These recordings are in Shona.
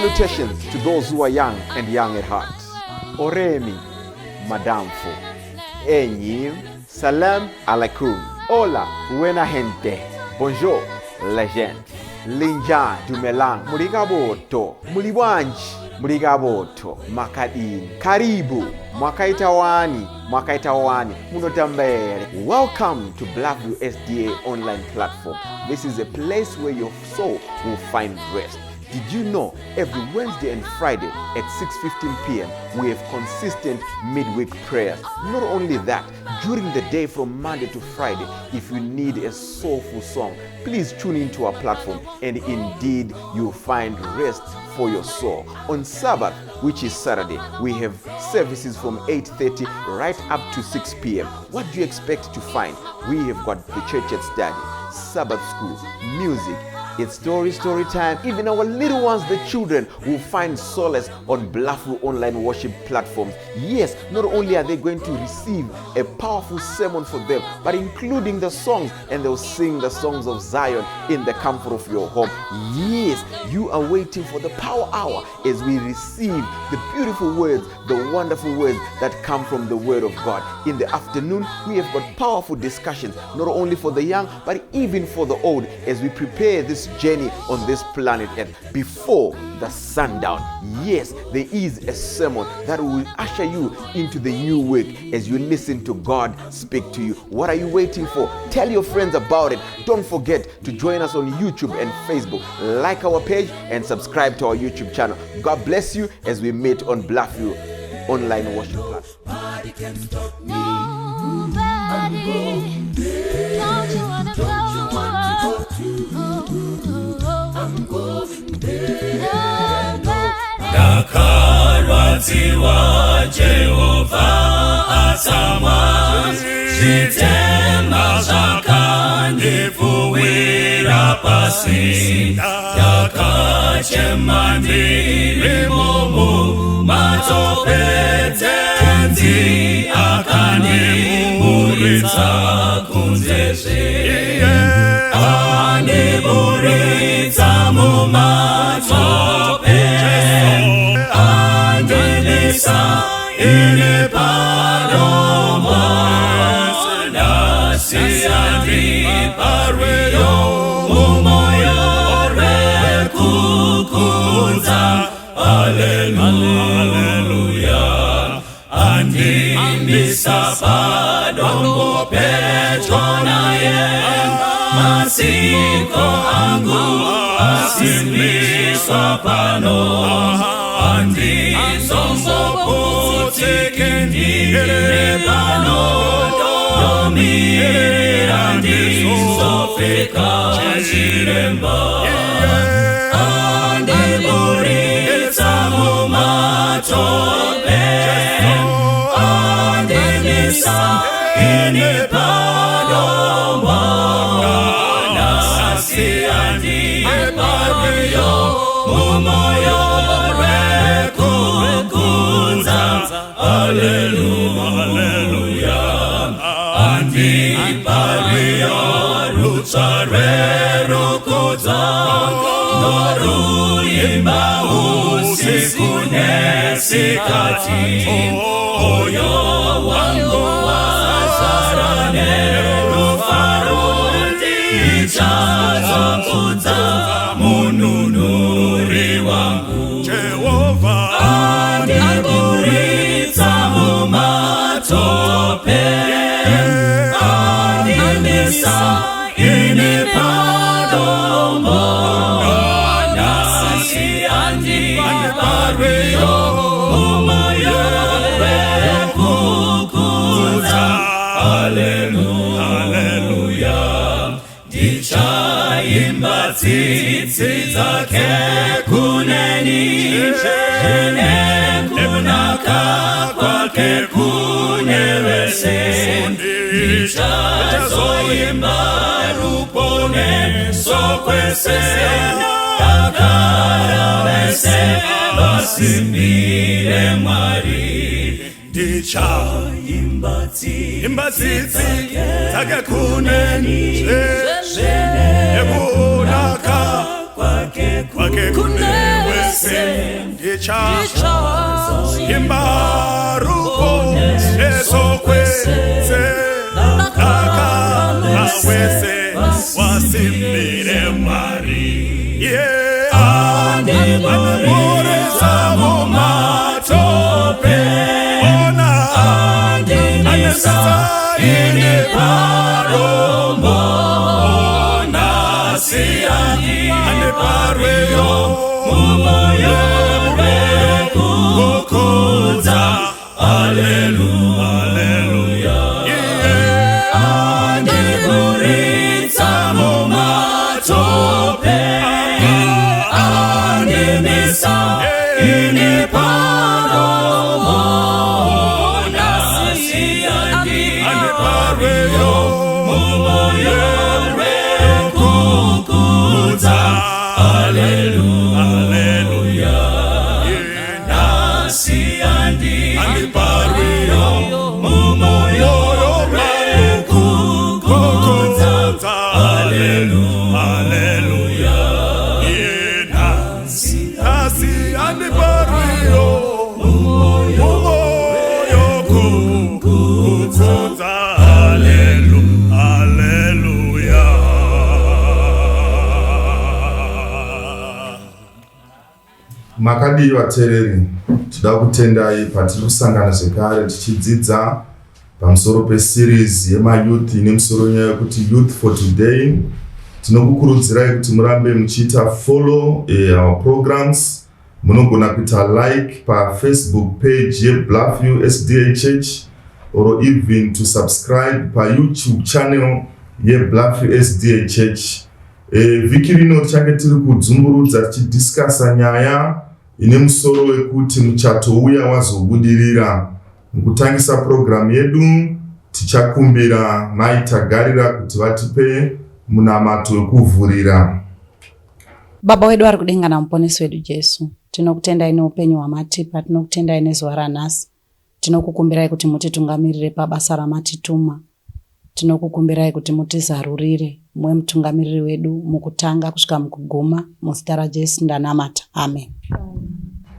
Salutations to those who are young and young at heart. Oremi, Madamfo, Enyi, Salam alaikum, Hola, buena gente, Bonjour, legend, Linja, Dumelang, Murigaboto, Muliwanji, Murigaboto, Makadini, Karibu, Mwakaitawani, Munotambere. Welcome to Blackview SDA online platform. This is a place where your soul will find rest. Did you know every Wednesday and Friday at 6:15 p.m. we have consistent midweek prayers? Not only that, during the day from Monday to Friday, if you need a soulful song, please tune into our platform and indeed you'll find rest for your soul. On Sabbath, which is Saturday, we have services from 8:30 right up to 6 p.m. What do you expect to find? We have got the church at study, Sabbath school, music. It's story time. Even our little ones, the children, will find solace on Blackview online worship platforms. Yes, not only are they going to receive a powerful sermon for them, but including the songs, and they'll sing the songs of Zion in the comfort of your home. Yes, you are waiting for the power hour as we receive the beautiful words, the wonderful words that come from the Word of God. In the afternoon, we have got powerful discussions, not only for the young, but even for the old, as we prepare this journey on this planet Earth before the sundown. Yes, there is a sermon that will usher you into the new week as you listen to God speak to you. What are you waiting for? Tell your friends about it. Don't forget to join us on YouTube and Facebook. Like our page and subscribe to our YouTube channel. God bless you as we meet on Blackview online worship platform. Nobody can stop me. Don't you wanna go? I'm going there. Dakarwadziwa Jehova atama, zitema zvakandifuwira pasi, dakachema ndiri mumu matope tenzi, akandiburitsa kunzezve, andiburitsa mumatope, andilisa ine panomo, nasiyandi parweyo umoyo rekukunza. Hallelujah. Andilisa padombo petronaye, masiko angu asimbiswa pano, andizomboputikendire pano, domira ndizofika chiremba, andiburitsa mumatope, andilisa ine padombo, nasiyandi parweyo umoyo rekukunza. Hallelujah. Andi parweyo rutsare rukudza, noruyimba usiku nesikati, moyo wangu wazara nerufaro, ndichazokudza mununuri wangu Jehova. Andiburitsa mumatope, andilisa ine padombo, nasiyandi parweyo umoyo rekukunza. Hallelujah. Ndichaimba tsitsi dzake kuneni, zvine kunaka kwake kune vese, ndichazoimba ruponeso kwese, dakara vese vasimbire Mwari. Ndichaimba tsitsi dzake kuneni, zvine kunaka kwake kwake kune wese ndichazo imbaruko ezokwese akala wese wasimbire mari anamoreza mumatope ona anesisa ine paromo nasiani ane parweyo mumoyo kukuza haleluya haleluya anikuritsa mumatope anemisa ine paromo nasiani ane parweyo mumoyo kukuza haleluya haleluya nasiani ane parweyo mumoyo kukuza haleluya haleluya nasiani parweyo mumoyo kukuza haleluya haleluya. Makadi vateereri, toda kutendai patiri kusangana zvekare tichidzidza pamusoro peseries yemayouth ine musoro nyaya yekuti Youth for Today. Tinokukurudzirai kuti murambe muchiita follow our programs. Munogona kuita like paFacebook page yeBluffview SDA Church or even to subscribe paYouTube channel yeBluffview SDA Church. Vhiki rino tichange tiri kudzumburudza tichidiscassa nyaya ine musoro wekuti muchato uya wazobudirira. Mukutangisa program yedu tichakumbira maitagarira kuti vatipe munamato wekuvhurira. Baba wedu ari kudenga na muponesi wedu Jesu, tinokutendai neupenyu hwamatipa, tinokutendai nezuva ranhasi, tinokukumbirai kuti mutitungamirire pabasa ramatituma, tinokukumbirai kuti mutizarurire, muwe mutungamiriri wedu mukutanga kusvika mukuguma, muzita raJesu ndanamata, amen.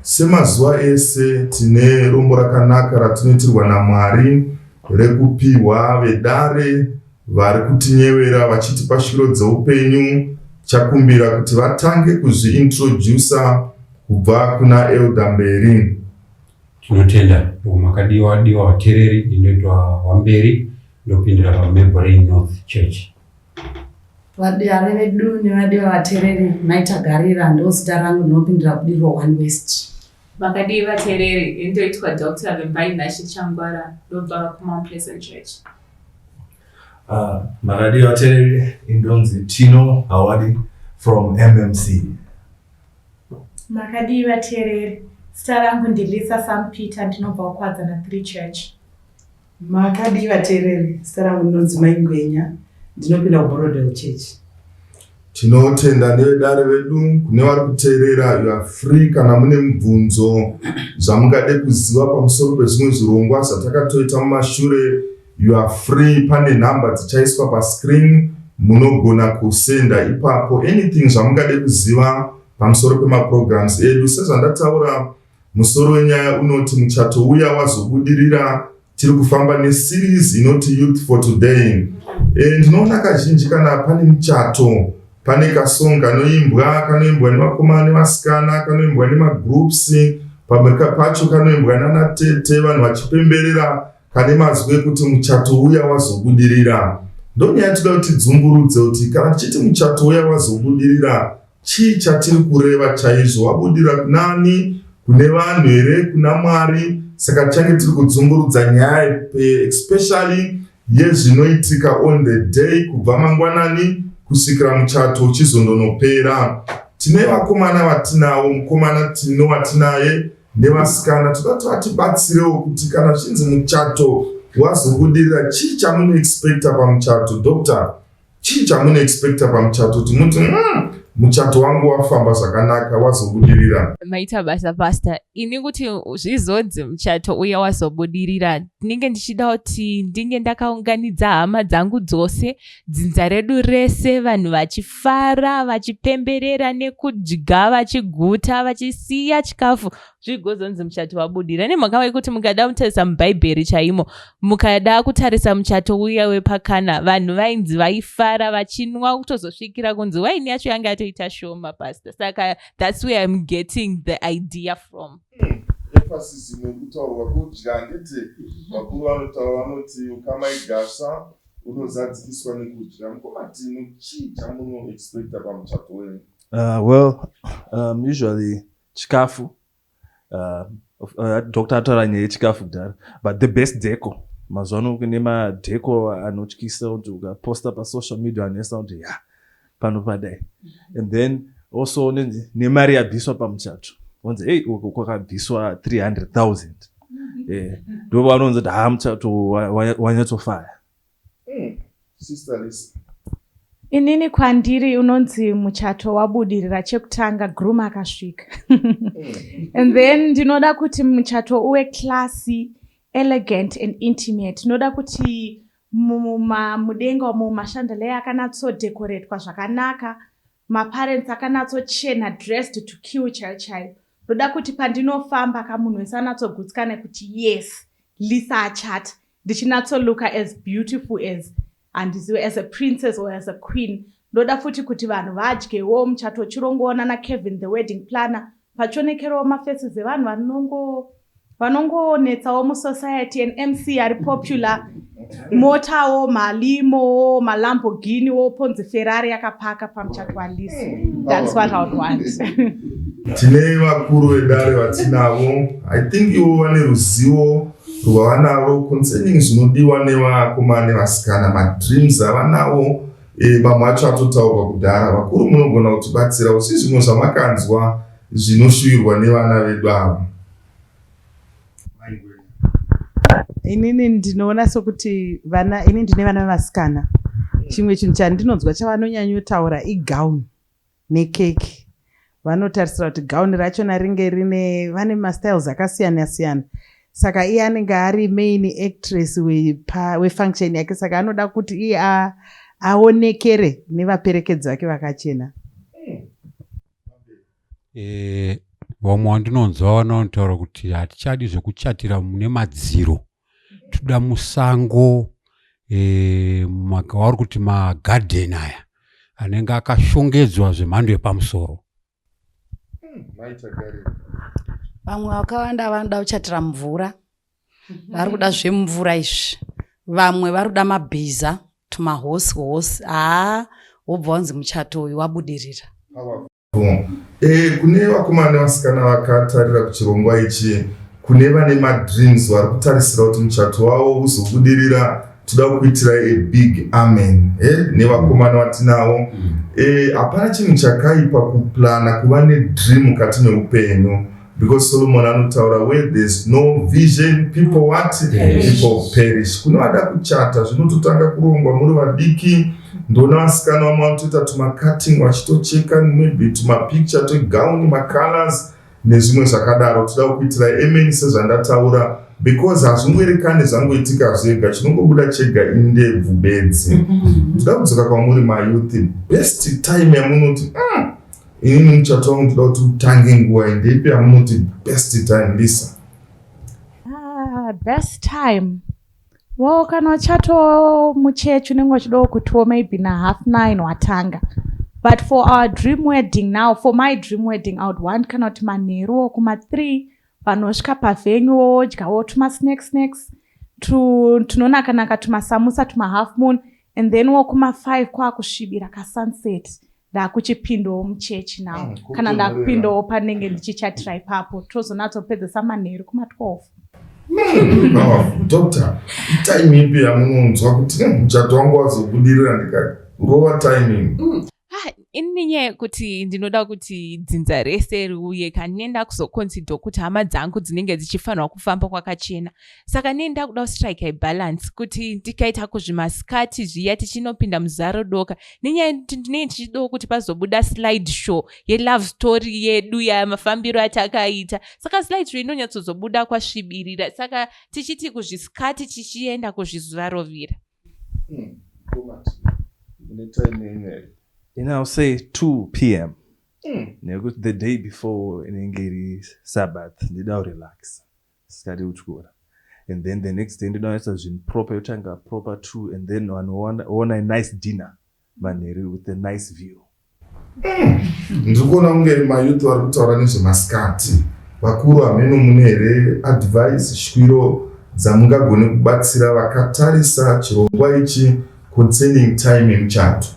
Semazuva ese tine rombo rakanaka ratinoitirwa naMwari rekupiwa vedare vari kutinyevera vachitipa shiro dzeupenyu. Chakumbira kuti vatange kuzviintrodusa kubva kuna Elder mberi. Tinotenda makadiwa vateereri inoitwa Wamberi ndopindira paMembrain North Church. Vadiwa vedu nevadiwa vateereri maitagarira ndozita rangu ndinopindira kudirwa One West. Vakadiwa vateereri indoitwa Dr. Vembai Nashi Changwara ndobva kuMount Pleasant Church. Makadiwa vateereri indonzi Tino Hawadi from MMC. Makadiwa vateereri zita rangu ndilisa Sam Peter ndinobva kuKwadzana 3 Church. Makadiwa vateereri zita rangu ndinonzi Maingwenya ndinopinda kuBorodale Church. Tinotenda nevedare vedu kune vari kuteerera. You are free kana mune mibvunzo zvamungade kuziva pamusoro pezvimwe zvirongwa zvatakatoita mumashure. You are free. Pane nhamba dzichaiswa pascreen, munogona kusenda ipapo anything zvamungade kuziva pamusoro pemaprograms edu. Sezvandataura, musoro wenyaya unoti muchato uya wazobudirira. Tiri kufamba neseries inoti Youth for Today. Ndinoona kazhinji kana pane muchato, pane kasong kanoimbwa nevakomana nevasikana, kanoimbwa nemagroups, pamwe pacho kanoimbwa nanatete, vanhu vachipemberera kane mazwi ekuti muchato uya wazobudirira. Ndonyaya toda kuti dzumburudze kuti kana tichiti muchato uya wazobudirira, chii chatiri kureva chaizvo? Wabudirira kunani? Kune vanhu here? Kuna Mwari? Saka tichange tiri kudzumburudza nyaya especially yezvinoitika on the day kubva mangwanani kusvikira muchato uchizondonopera. Tine vakomana vatinawo, mukomana watinaye nevasikana, toda kuti vatibatsirewo kuti kana zvinzi muchato wazobudirira, chii chamune expecta pamuchato? Doctor, chii chamune expecta pamuchato? Timuti muchato wangu wafamba zvakanaka, wazobudirira. Maita basa pastor, ini kuti zvizodzi muchato uya wazobudirira, ndinenge ndichida kuti ndinge ndakaunganidza hama dzangu dzose, dzinza redu rese, vanhu vachifara, vachipemberera nekudya, vachiguta, vachisiya chikafu, zvigozonzi muchato wabudirira. Nemhaka yekuti mukada kutarisa mubhaibheri chaimo, mukada kutarisa muchato uya wepakana, vanhu vainzi vaifara vachinwa kutozosvikira kunzi waini yacho yanga yatoita shoma pastor. Saka that's where I'm getting the idea from. Emphasis inokutaurwa kudya ndete vakuru vanotaura vanoti ukamaigasa unozadzikiswa nekudya. Mukomati chii chamuno expecta pamuchato wenyu? Usually chikafu. Dr. ataura nyaya yechikafu kudhara, but the best deco. Mazuva kune madheco anotyisa kuti ukaposta pasocial media anoisa kuti ya pano padai. And then also nemari yabviswa pamuchato. Once hey uko kwakabviswa 300,000. Ndo vanonzi kuti muchato wanyatsofaya. Sister Lisa. Inini kwandiri unonzi muchato wabudirira chekutanga groom akasvika. And then ndinoda kuti muchato uwe classy, elegant and intimate. Ndinoda kuti mudenga mashandale akanatso decoratwa zvakanaka, maparents akanatso chena, dressed to kill child. Ndoda kuti pandinofamba kamunhu wese anatsogutsikana kuti yes, Lisa achata. Ndichinatso look as beautiful as a princess or as a queen. Ndoda futi kuti vanhu vadyewo muchato chirongoona na Kevin the wedding planner. Pachionekerawo mafaces evanhu vanongonetsawo musociety and MC ari popular. Motawo, malimo, malambogini wo ponzi Ferrari yakapaka pamuchato waLisa. That's what I would want. Tine vakuru vedare vatinavo. I think ivo vane ruzivo rwavanavo concerning zvinodiwa nevakomana nevasikana, madreams avanavo. Mamwe acho atotaurwa kudhara. Vakuru munogona kutibatsira kuti zvimwe zvamakanzwa zvinoshuvirwa nevana vedu ava. Inini ndinoona sokuti inini ndine vana vevasikana. Chimwe chinhu chandinonzwa chavanonyanyotaura igown nekeki. Vanotarisira kuti gown rachona ringe vane mastyles akasiyana siyana. Saka iye anenge ari main actress wefunction yake, saka anoda kuti iye aonekere nevaperekedzi vake vakachena. Vamwe vandinonzwa vanotaura kuti hatichadi zvekuchatira mune madziro, toda musango, vari kuti magarden aya anenge akashongedzwa zvemhando yepamusoro. Vamwe vakawanda vanoda kuchatira mvura, vari kuda zvemvura izvi. Vamwe vari kuda mabhiza, tumahosi wobva wanzi muchato uyu wabudirira. Kune vakomana nevasikana vakatarira kuchirongwa ichi, kune vane madreams vari kutarisira kuti muchato wavo uzobudirira, toda kuitirai a big amen. Nevakomana vatinavo, hapana chinhu chakaipa kuplana kuva nedream mukati meupenyu. Because Solomon anotaura, where there's no vision, people what? People perish. Kunovada kuchata, zvinototanga kurongwa muri vadiki. Ndona vasikana vamwe vanotoita tumacutting vachitocheka maybe tumapicture twegown, macolors nezvimwe zvakadaro. Toda kuitirai amen sezvandataura, because hazvimwerekane zvangoitika zvega, chinongobuda chega indebvu bedzi. Toda kudzoka kwamuri mayouth, best time yamunoti inini muchato wangu toda kuti utange nguva indepi yamunoti best time Lisa? Best time. Well, kana muchato muchechi unenge uchidawo kutiwo maybe na 9:30 watanga. But for our dream wedding now, for my dream wedding, I would want kana kuti manheru kuma 3 panosvika pavenue odyawo snacks tunonaka tumasamusa half moon, and then kuma 5 kwakusvibira sunset. Ndakuchipindawo muchechi now. Kana ndakupindawo panenge ndichichatira ipapo tozonatsopedzesa manheru kuma 12. Doctor, time ipi yamunonzwa kuti muchato wangu wazobudirira ndikati rova timing? ini nyaya yekuti ndinoda kuti dzinza rese riuye kanenda kuzoconsider kuti hama dzangu dzinenge dzichifanirwa kufamba kwakachena. Saka nenda kuda kustrike ibalance kuti ndikaita kuzvimasikati zviya tichinopinda muzaro doka. Nenyaya ndinenge ndichido kuti pazobuda slide show ye-love story yedu yamafambiro atakaita. Saka slide show inonyatsozobuda kwasvibirira. Saka tichiti kuzvisikati tichienda kuzvizuvarovira. And I'll say 2 p.m. The day before inenge Sabbath, ndida relax. Sikati uchikora. And then the next day ndida proper yotanga proper 2, and then one a nice dinner maneri with a nice view. Ndikuona unge mayuth vari kutaura nezvemasikati. Vakuru hameno munere advice shwiro dzamungagone kubatsira vakatarisa chirongwa ichi concerning time yemuchato.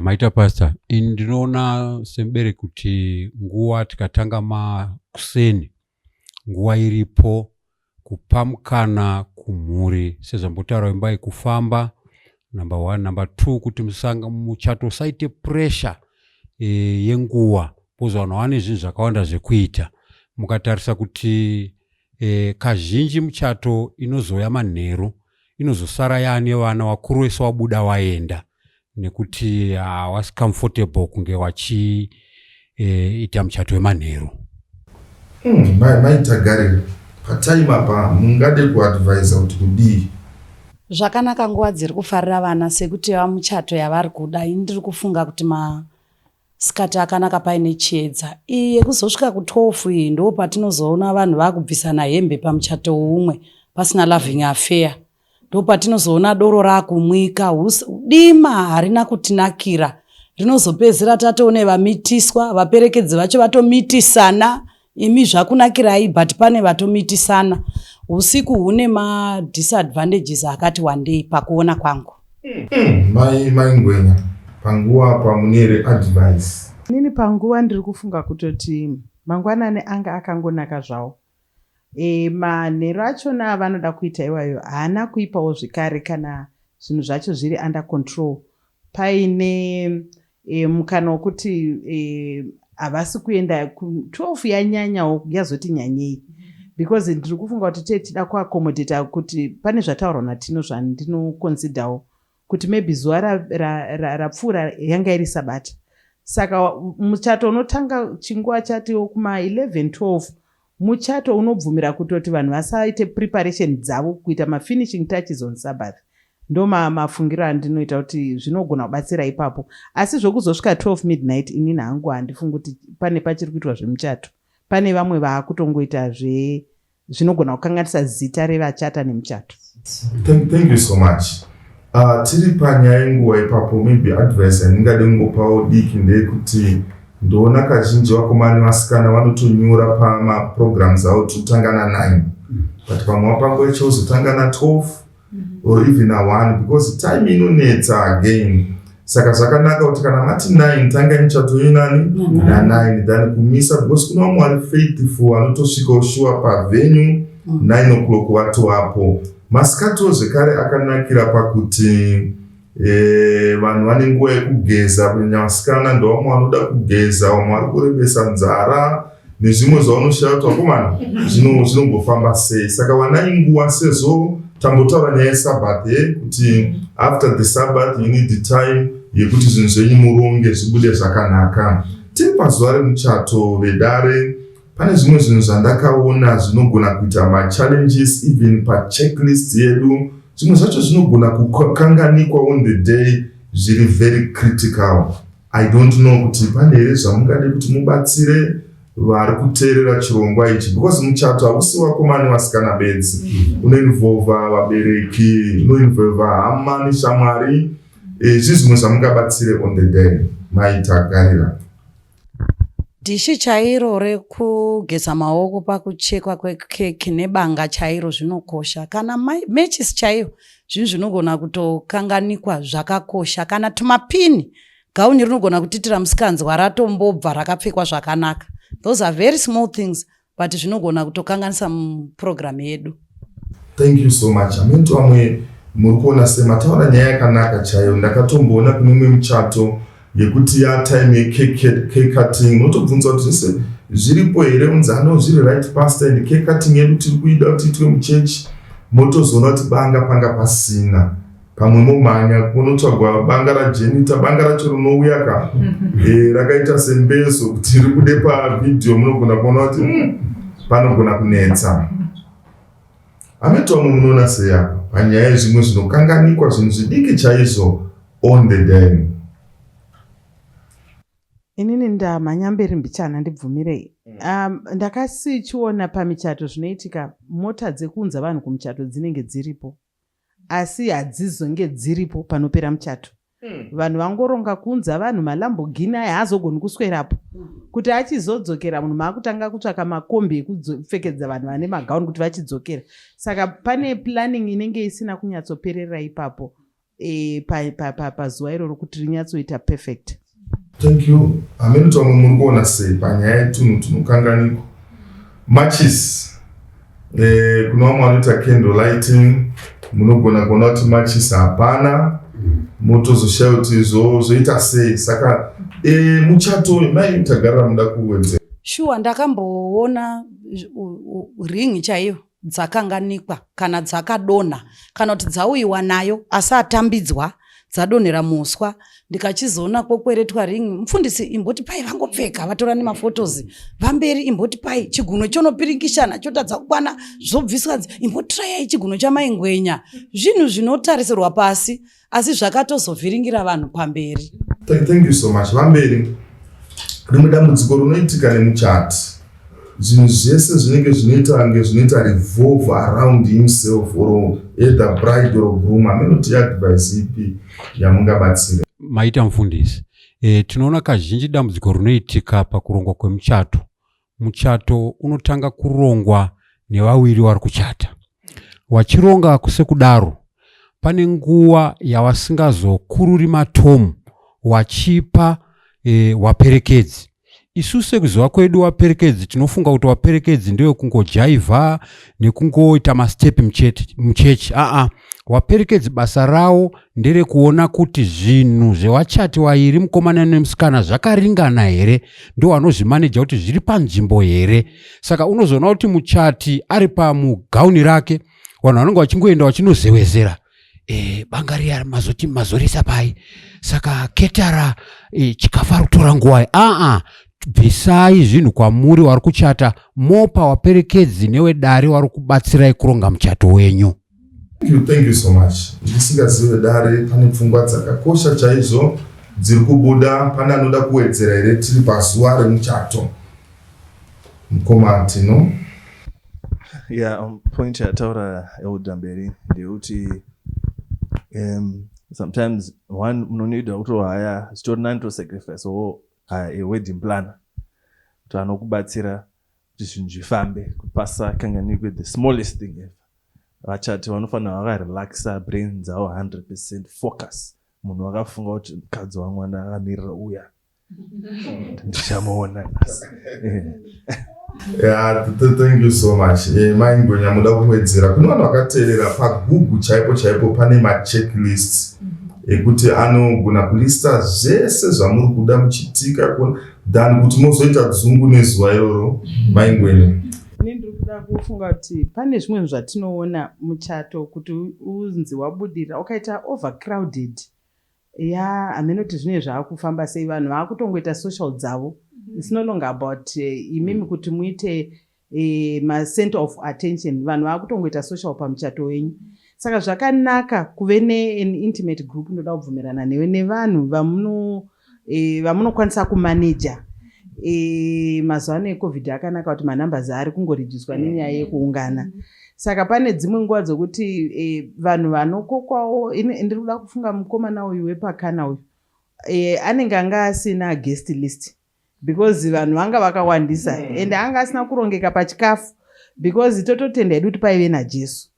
Maita pastor, ndinoona sembere kuti nguva tikatanga makuseni, nguva iripo kupamukana kumhuri sezvambotaura imba kufamba. Number 1, number 2, kuti muchato usaite pressure yenguva, poza vanhu vane zvinhu zvakawanda zvekuita. Mukatarisa kuti kazhinji muchato inozouya manheru, inozosara yaane vana vakuru vese wabuda waenda, nekuti hawasi comfortable kunge wachiita muchato wemanheru. Maita Garira, patime apa mungade kuadvisa kuti kudii? Zvakanaka nguva dziri kufarira vana sekuti vamuchato yavari kuda. Ndiri kufunga kuti masikati akanaka paine chiedza. Iyi yekuzosvika ku12 iyi ndo patinozoona vanhu vakubvisana hembe pamuchato umwe pasina loving affair. Ndo patinozoona doro rakumwika, dima harina kutinakira. Rinozopedzera tatoone vamitiswa, vaperekedzi vacho vatomitisana. Imi zvakunakirai but pane vatomitisana. Usiku hune disadvantages akati wandei pakuona kwangu. Mai Ngwenya, panguva pamunere advice. Nini panguva ndiri kufunga kutoti mangwanani anga akangonaka zvawo. Manheru achona vanoda kuita iwayo haana kuipawo zvikare kana zvinhu zvacho zviri under control. Paine mukana wokuti havasi kuenda ku12 yanyanyawo yazoti nyanyei. Because ndiri kufunga kuti tida kuaccommodate kuti pane zvataurwa natino zvandinoconsiderawo kuti maybe zuva rapfuura yanga iri Sabata. Saka muchato unotanga chinguva chatiwo kuma11-12 muchato unobvumira kutoti vanhu vasaite preparation dzavo kuita mafinishing touches on Sabbath. Ndo mafungiro andinoita kuti zvinogona kubatsira ipapo. Asi zvokuzosvika 12 midnight inini hangu handifungi kuti pane pachiri kuitwa zvemuchato. Pane vamwe vaakutongoita zvinogona kukanganisa zita revachata nemuchato. Thank you so much. Tiri panyaya yenguva ipapo, maybe advice andingade kungopawo diki ndeyekuti ndoona kazhinji vakomana nevasikana vanotonyora pamaprograms avo totangana 9, but pamwe wapango ichozotangana 12 or even a 1 because time inonetsa again. Saka zvakanaka kuti kana mati 9 tanga muchato yenani na9 than kumisa, because kuna vamwe vari faithful vanotosvika ushuwa pavenue 9 o'clock vatovapo. Masikati zvekare akanakira pakuti vanhu vane nguva yekugeza, kunyanya vasikana ndo vamwe vanoda kugeza, vamwe vari kurembesa nzara nezvimwe zvavanoshaya kuti vakomana zvinombofamba sei. Saka vanai nguva sezvo tambotaura nyaya yeSabbath kuti after the Sabbath you need the time yekuti zvinhu zvenyu muronge zvibude zvakanaka. Tiri pazuva remuchato vedare, pane zvimwe zvinhu zvandakaona zvinogona kuita machallenges even pachecklist yedu. Zvimwe zvacho zvinogona kukanganikwa on the day zviri very critical. I don't know kuti pane here zvamungade kuti mubatsire vari kuteerera chirongwa ichi, because muchato hausi vakomana nevasikana bedzi, unoinvolva vabereki, unoinvolva hama neshamwari. Zvimwe zvamungabatsire on the day. Maita Garira. Dhishi chairo rekugeza maoko pakuchekwa kwekeki nebanga chairo zvinokosha. Kana matches chaiyo zvinhu zvinogona kutokanganikwa zvakakosha. Kana tumapini gauni rinogona kutitira musikanzwa ratombobva rakapfekwa zvakanaka. Those are very small things but zvinogona kutokanganisa program yedu. Thank you so much. Vamwe muri kuona semataura nyaya yakanaka chaiyo. Ndakatomboona kune mumwe muchato yekuti time yecake cutting unotobvunza kuti zvese zviripo here unzano zviri right pastor and cake cutting yedu tiri kuida kuti itwe muchechi motozoona kuti banga panga pasina pamwe momhanya kunotsvagwa banga rajenita banga racho rinouya ka rakaita sembezo kuti riri kude pavidhiyo munogona kuona kuti panogona kunetsa. Hameti vamwe munoona sei apa panyaya yezvimwe zvinokanganikwa zvinhu zvidiki chaizvo on the day. Inini ndamhanya mberi mbichana ndibvumirei. Ndakasichiona pamichato zvinoitika mota dzekunza vanhu kumuchato dzinenge dziripo asi hadzizonge dziripo panopera muchato. Vanhu vangoronga kunza vanhu malambogini aya haazogoni kuswerapo kuti achizodzokera munhu maakutanga kutsvaka makombi ekupfekedza vanhu vane magauni kuti vachidzokera. Saka pane planning inenge isina kunyatsoperera ipapo pazuva iroro kuti rinyatsoita perfect. Thank you. Hameti vamwe muri kuona sei panyaya yetunhu tunokanganikwa matches. Kuna vamwe vanoita candle lighting munogona kuona kuti matches hapana motozoshaya kuti zvoita sei. Saka muchato mai tagarira muda kuwedzera. Shuwa ndakamboona ringi chaiyo dzakanganikwa kana dzakadonha kana kuti dzauyiwa nayo asi atambidzwa dzadonhera muswa ndikachizoona kwokweretwa ringi mufundisi imboti pai vangopfeka vatora nemafotozi vamberi imboti pai chiguno chonopiringishana chotadza kukwana zvobviswa imbotirayai chiguno chamaingwenya zvinhu zvinotarisirwa pasi asi zvakatozovhiringira vanhu pamberi. Thank you so much. Vamberi rimwe dambudziko rinoitika nemuchati zvinhu zvese zvinenge zvinoita revolve around himself or either bride or groom. Amenoti advice ipi yamungabatsira? Maita mufundisi, tinoona kazhinji dambudziko rinoitika pakurongwa kwemuchato. Muchato unotanga kurongwa nevaviri vari kuchata. Wachironga kusekudaro pane nguva yavasingazokururi matomu wachipa waperekedzi. Isu sekuziva kwedu waperekedzi tinofunga kuti waperekedzi ndewe kungojaivha nekungoita mastepi muchechi. Waperekedzi basa rawo ndere kuona kuti zvinhu zvewachati wairi mukomana nemusikana zvakaringana here, ndo vanozvimaneja kuti zviri panzvimbo here. Saka unozoona kuti muchati ari pamugauni rake vanhu vanenge vachingoenda vachinozewezera banga riya mazorisa pai saka ketara chikafa rutora nguwai. Bvisai zvinhu kwamuri vari kuchata mopa waperekedzi newedare vari kubatsirai kuronga muchato wenyu. Thank you so much. Ndisingazive dare pane pfungwa dzakakosha chaizvo dziri kubuda. Pane anoda kuwedzera here tiri pazuva remuchato? Mukoma tino? Point yataura eudamberi ndeuti sometimes one munonida kutohaya zitori nani to sacrifice or a wedding planner kuti anokubatsira kuti zvinhu zvifambe kupasa kanganikwe the smallest thing ever. Vachati vanofanira vakarelaxa brain dzavo 100% focus. Munhu wakafunga kuti mukadzi wamwana akamirira uya ndichamuona. Thank you so much. Maingwenya muda kuwedzera kune vanhu vakateerera paGoogle chaipo pane machecklist ekuti anogona kulista zvese zvamuri kuda muchitika than kuti mozoita dzungu nezuva iroro. Maingwenya ndiri kuda kufunga kuti pane zvimwe zvatinoona muchato kuti unzi wabudirira ukaita overcrowded amenoti zvine zvaakufamba sei vanhu vaakutongoita social dzavo. It's no longer about imimi kuti muite center of attention. Vanhu vaakutongoita social pamuchato wenyu. Saka zvakanaka kuve an intimate group. Ndoda kubvumirana newe nevanhu vamunokwanisa kumaneja. Mazuva ano eCovid akanaka kuti manambers ari kungorijiswa nenyaya yekuungana. Saka pane dzimwe nguva dzokuti vanhu vanokokwawo. Ndiri kuda kufunga mukomana uyu wepakana uyu anenge anga asina guest list because vanhu vanga vakawandisa and anga asina kurongeka pachikafu because tototenda hedu kuti paive naJesu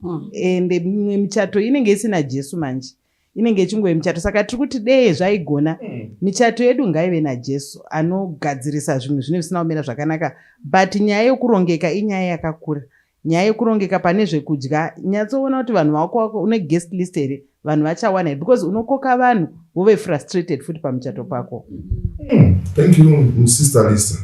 and mimwe michato inenge isina Jesu manje inenge ichingove michato. Saka tiri kuti dei zvaigona michato yedu ngaive naJesu anogadzirisa zvimwe zvine zvisina kumira zvakanaka. But nyaya yokurongeka inyaya yakakura. Nyaya yokurongeka pane zvekudya nyatsoona kuti vanhu vako une guest list here vanhu vachawana here because unokoka vanhu wove frustrated futi pamuchato pako. Thank you Sister Lisa.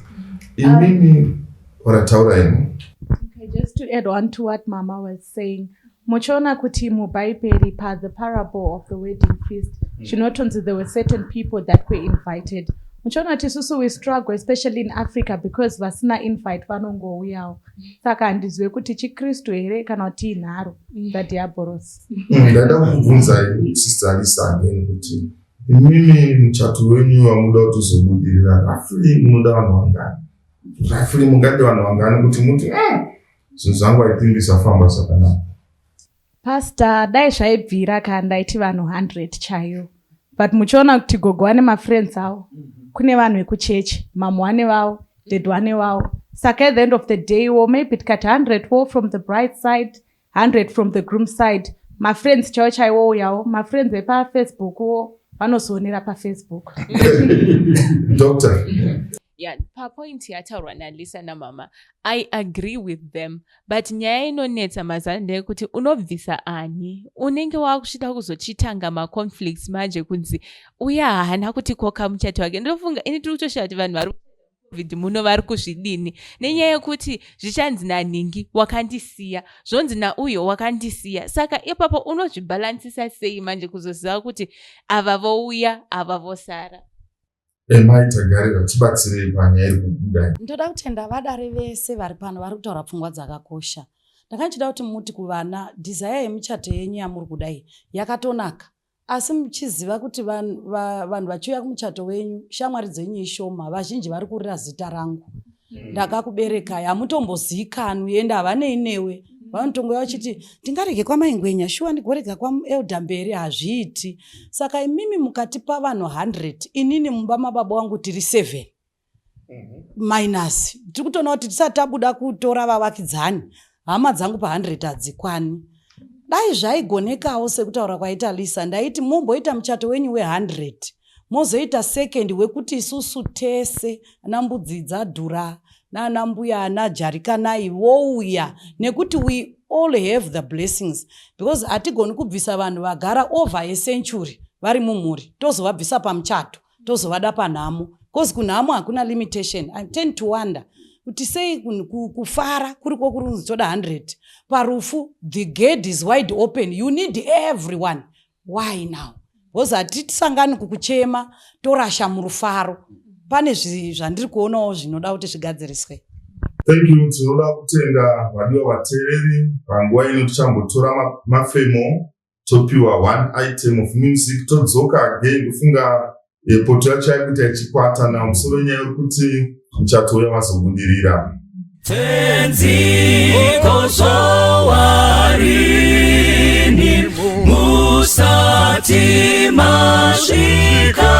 Imimi warataura ino. Okay, just to add on to what Mama was saying, muchiona kuti mubhaibheri the parable of the wedding feast, zvinotonzi there were certain people that were invited. Muchiona kuti isusu we struggle especially in Africa because vasina invite vanongouyawo. Saka handizwe kuti chikristu here kana kuti inharo dzadiaboros. Ndada kubvunza Sister Lisa again kuti imimi muchato wenyu wamuda kuti uzobudirira rafuli munoda vanhu vangani? Rafuli mungade vanhu vangani kuti muti zvinhu zvangu I zvisafamba zvakanaka? Pastor, dai zvaibvira kana ndaiti vanhu 100 chaiyo. But muchiona kuti gogo ane mafriends awo. Kune vanhu vekuchechi, mamu wane vavo, dad wane vavo. Saka at the end of the day, or maybe tikati 100 wo from the bride side, 100 from the groom side. My friends chaiwo chaiwo yawo, my friends Facebook wo vanozoonera paFacebook. Doctor. Yeah, point yataurwa naLisa namama, I agree with them, but nyaya inonetsa mazana ndeyekuti unobvisa ani, unenge wakushida kuzochitanga maconflicts manje kunzi uya haana kuti koka muchato wake. Ndofunga ini tiri kutoshaura kuti vanhu vari COVID muno vari kuzvidini nenyaya yekuti zvichanzi naningi wakandisiya, zvonzi nauyo wakandisiya. Saka ipapo unozvibhalansisa sei manje kuzoziva kuti ava vouya ava vosara? Maitagarira tibatsirei panyaya iri kubuda. Ndoda kutenda vadare vese vari pano vari kutaura pfungwa dzakakosha. Ndakachida kuti muti kuvana desire yemuchato yenyu yamuri kudai yakatonaka, asi muchiziva kuti vanhu vachiuya kumuchato wenyu shamwari dzenyu ishoma, vazhinji vari kurira zita rangu. Ndakakuberekai hamutombozivikanwi ende havanei newe. Vanotongoya vachiti ndingarege kwamaingwenya shuwa ndigorega kwaelda mberi, hazviiti. Saka imimi mukatipa vanhu 100, inini mumba mababa wangu tiri 7 minus. Tiri kutoona kuti tisati tabuda kutora vavakidzani, hama dzangu pa100 hadzikwani. Dai zvaigonekawo sekutaura kwaita Lisa, ndaiti mumboita muchato wenyu we100, mozoita second wekuti isusu tese ana mbudzi dzadhura nana mbuya ana jarikanai wouya, nekuti we all have the blessings, because hatigoni kubvisa vanhu vagara over a century vari mumhuri tozovabvisa pamuchato tozovada panhamo, because kunhamo hakuna limitation. I tend to wonder kuti sei kufara kuriko kurunzi toda 100, parufu the gate is wide open, you need everyone. Why now? Because hatitisangani kukuchema torasha murufaro. Pane zvandiri kuonawo zvinoda kuti zvigadziriswe. Thank you. Tinoda kutenda vadiwa vateereri panguva ino tichambotora mafemo topiwa one item of music todzoka again kufunga poto yacho yaikuita ichikwata namusoro nyaya yekuti muchato uya wazobudirira. Tenziko zowarini musati masvika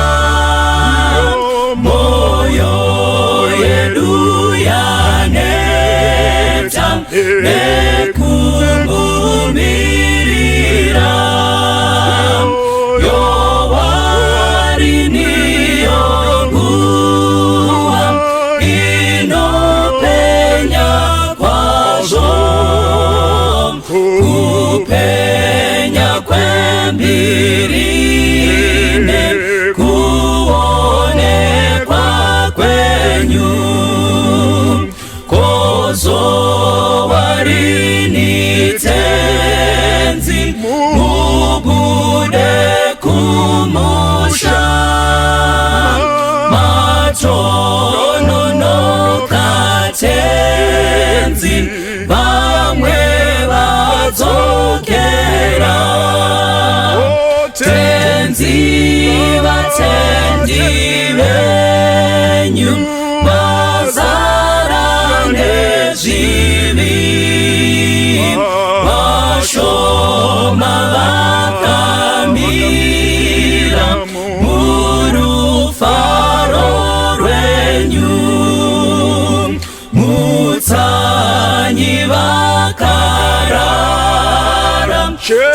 moyo yedu yaneta nekungumirira yowarini yonguwa inopenya kwazvo kupenya kwembirine kuonekwa kwenyu kozowarini tenzi mubude kumusha matononoka tenzi vamwe vadzokera tenzi vatendi venyu vazara nezvivi vashoma vakamira murufaro rwenyu mutsanyi vakarara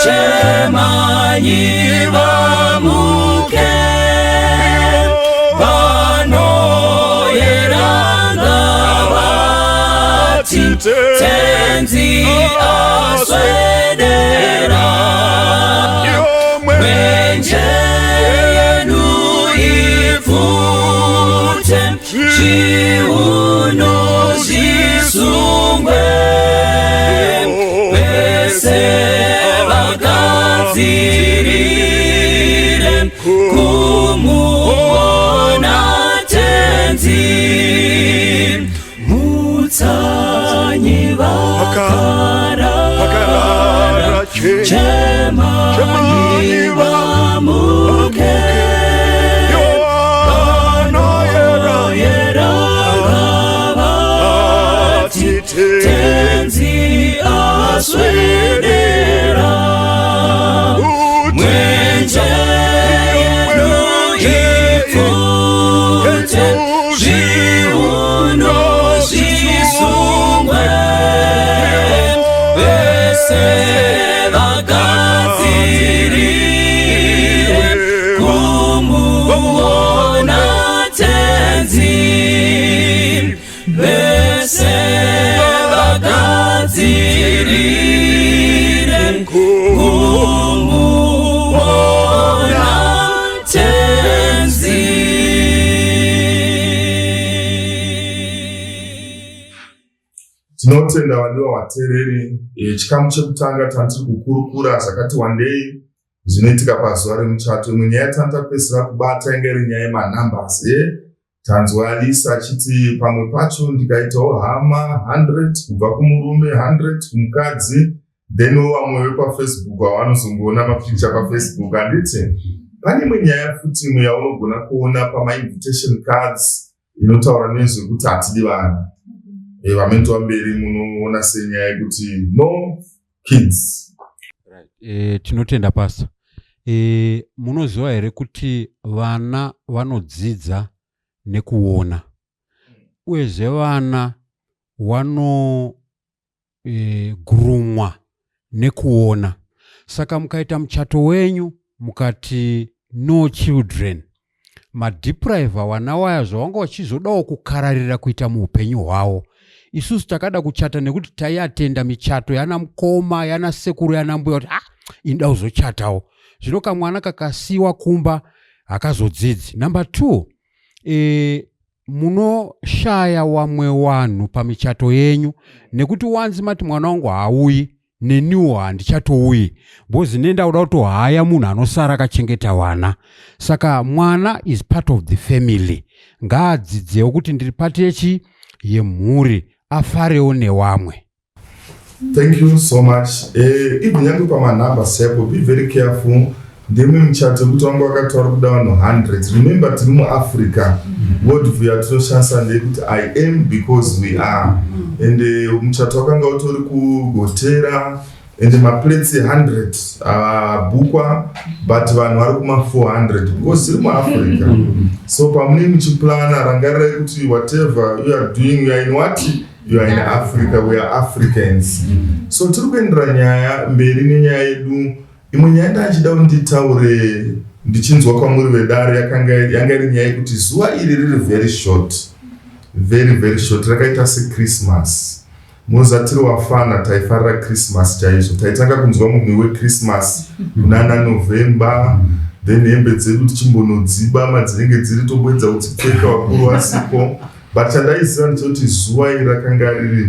chemanyi vamuke vanoyeranga vati tenzi aswedera zvivhute zviuno zvisungwe vese vagadzirire kumuona tenzi mutsanyi vakarara chemani vamuke tenzi aswedera mwenje yenu ipfute zviuno zvisungwe vese vagadzirire kumuona tenzi vese vagadzirire kumuona tenzi. Tinotenda vadiwa vateereri, chikamu chekutanga tandiri kukurukura zvakati wandei zvinoitika pazuva remuchato. Imwe nyaya tandapedzisira kubata inge iri nyaya yemanambers. Tanzwa Alisa achiti pamwe pacho ndikaitawo hama 100 kubva kumurume 100 kumukadzi, then vamwe vepafacebook vavanozongoona mapikicha pafacebook. Handiti pane imwe nyaya futi imwe yaunogona kuona pamainvitation cards inotaura nezvekuti hatidi vana. Vamene mberi munoona senyaya yekuti no kids. Tinotenda pasa. Munoziva here kuti vana vanodzidza nekuona, uyezve vana vanogurumwa nekuona. Saka mukaita muchato wenyu mukati no children, madepriva vana waya zvavanga vachizodawo kukararira kuita muupenyu hwavo. Isusu takada kuchata nekuti taiatenda michato yana mukoma, yana sekuru, yana mbuya kuti inda uzochatawo. Zvino kamwana kakasiwa kumba akazodzidzi. Number 2, munoshaya wamwe wanhu pamichato yenyu nekuti wanzi mati mwana wangu hauyi neniwo handichatouyi, bozi nenda uda kuti haya munhu anosara akachengeta wana. Saka mwana is part of the family. Ngaadzidzewo kuti ndiri pati yemhuri, afarewo newamwe. Thank you so much. Even yangu pamanambers yako, be very careful. Ndemwe muchato kuti wangu wakataura kuda vanhu 100. Remember tiri muAfrica. Word vya tinoshandisa ndekuti I am because we are. And muchato wakanga utori kugotera and maplates 100 bukwa, but vanhu vari kuma 400 because tiri muAfrica. So pamune muchiplana rangarira kuti whatever you are doing, you are in what? You are in Africa, we are Africans. So tiri kuendera nyaya mberi nenyaya yedu. Imwe nyaya ndachida nditaure ndichinzwa kwamuri vedare yanga iri nyaya yekuti zuva iri riri very short, very short. Rakaita seChristmas. Munoziva tiri wafana taifarira Christmas chaizvo. Taitanga kunzwa munhu weChristmas kunana November, then hembe dzedu tichimbonodziba madzinenge dziri tombedza kudzipfeka wakuru wasipo. But chandaiziva ndechoti zuva iri rakanga riri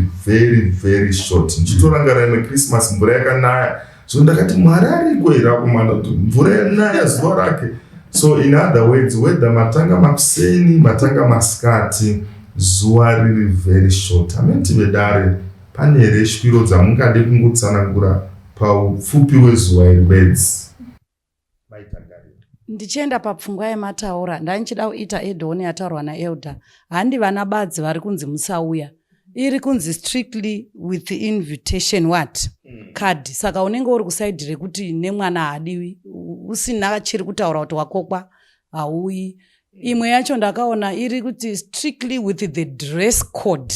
very short. Ndichitorangarira neChristmas mvura yakanaya. So ndakati Mwari ariko here akomana kuti mvura yanaya zuva rake. So in other words, whether matanga makuseni, matanga masikati, zuva riri very short. Amenti vedare, pane here shwiro dzamungade kungotsanangura paupfupi hwezuva iri bedzi? Ndichienda papfungwa yemataura, ndanichida kuita edhoni yataurwa naElda. Handi vana badzi vari kunzi musauya. Iri kunzi strictly with the invitation what? Card. Saka unenge uri kusaidi rekuti nemwana hadiwi, usina chiri kutaura kuti wakokwa hauyi. Imwe yacho ndakaona iri kuti strictly with the dress code.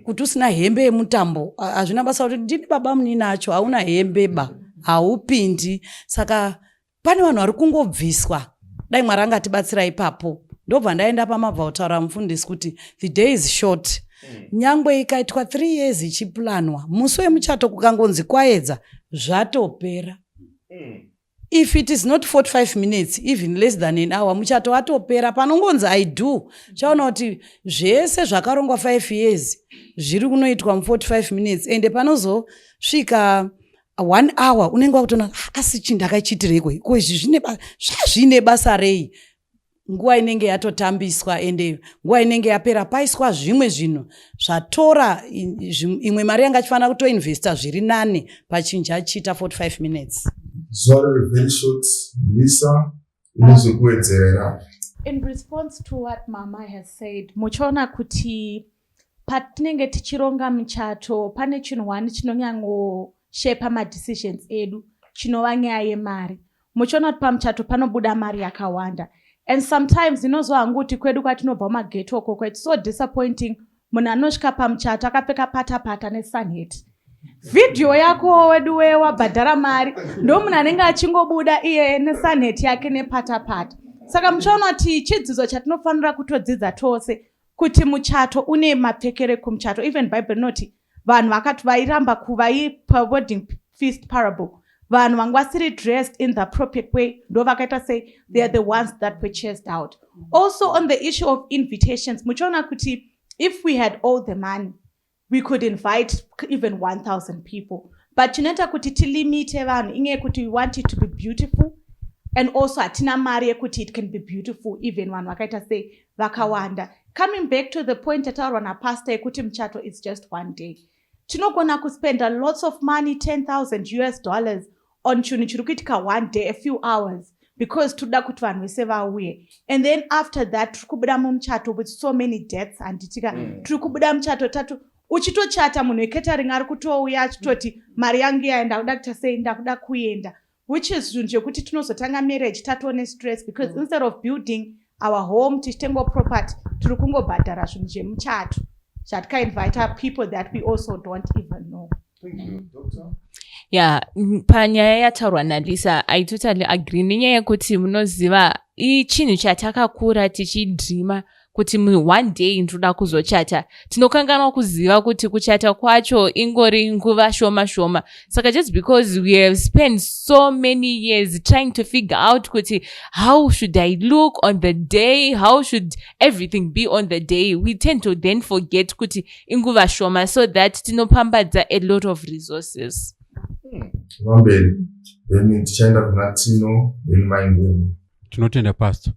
Kuti usina hembe yemutambo, hazvina basa kuti ndini baba muninacho, hauna hembe ba, haupindi. Saka pane vanhu vari kungobviswa. Dai Mwari angatibatsira ipapo. Ndobva ndaenda pamabva kutaura mufundisi kuti the day is short. Nyangwe ikaitwa 3 years ichiplanwa, musi wemuchato kukangonzi kwaedza, zvatopera. if it is not 45 minutes, even less than an hour, muchato watopera panongonzi I do. Chaona kuti zvese zvakarongwa 5 years zviri kunoitwa mu 45 minutes ende panozosvika 1 hour unenge wakutona asi chindakachitireko iko izvi zvine basa rei. Nguva inenge yatotambiswa ende nguva inenge yapera paiswa zvimwe zvinhu zvatora imwe mari yanga chifanira kutoinvesta zviri nane pachinja achita 45 minutes. Sorry, very short. Lisa, unozokuwedzerera. In response to what Mama has said, muchaona kuti patinenge tichironga muchato pane chinhu wani chinonyangoshepa madecisions edu chinova nyaya yemari. Muchaona kuti pamuchato panobuda mari yakawanda. And sometimes inozwa kuti kwedu kwatinobva mageto koko it's so disappointing. Munhu anosvika pamuchato akapfeka patapata nesunhat. Video yako wedu wabhadhara mari ndo munhu anenge achingobuda iye nesunhat yake nepatapata. Saka muchaona kuti chidzidzo chatinofanira kutodzidza tose kuti muchato une mapfekere kumuchato. Even Bible noti vanhu vakati vairamba kuvaipa wedding feast parable vanhu vanga vasiri dressed in the appropriate way ndo vakaita say they are the ones that were chased out. Also on the issue of invitations, muchaona kuti if we had all the money we could invite even 1,000 people, but chinoita kuti tilimite vanhu inge kuti we want it to be beautiful and also hatina mari yekuti it can be beautiful even vanhu vakaita say vakawanda. Coming back to the point yataurwa napastor yekuti muchato is just one day, tinogona kuspenda lots of money, $10,000 on chinhu chiri kuitika one day, a few hours, because toda kuti vanhu vese vauye, and then after that tiri kubuda mumuchato with so many deaths handitika tiri kubuda muchato tatu uchitochata munhu weketering ari kutouya achitoti mari yangu yaenda kuda kuita sei ndakuda kuenda, which is zvinhu zvekuti tinozotanga marriage tatone stress because instead of building our home tichitengo property tiri kungobhadhara zvinhu zvemuchato zvatikainvita people that we also don't even know. Thank you, Doctor. Yeah, panyaya yataurwa naLisa, I totally agree. Nenyaya yekuti munoziva chinhu chatakakura tichidreama kuti one day ndoda kuzochata, tinokanganwa kuziva kuti kuchata kwacho ingori nguva shoma shoma. Saka just because we have spent so many years trying to figure out kuti how should I look on the day, how should everything be on the day, we tend to then forget kuti inguva shoma, so that tinopambadza a lot of resources. Vamberi, then tichaenda kuna Tino Maingweni. Tinotenda pastor.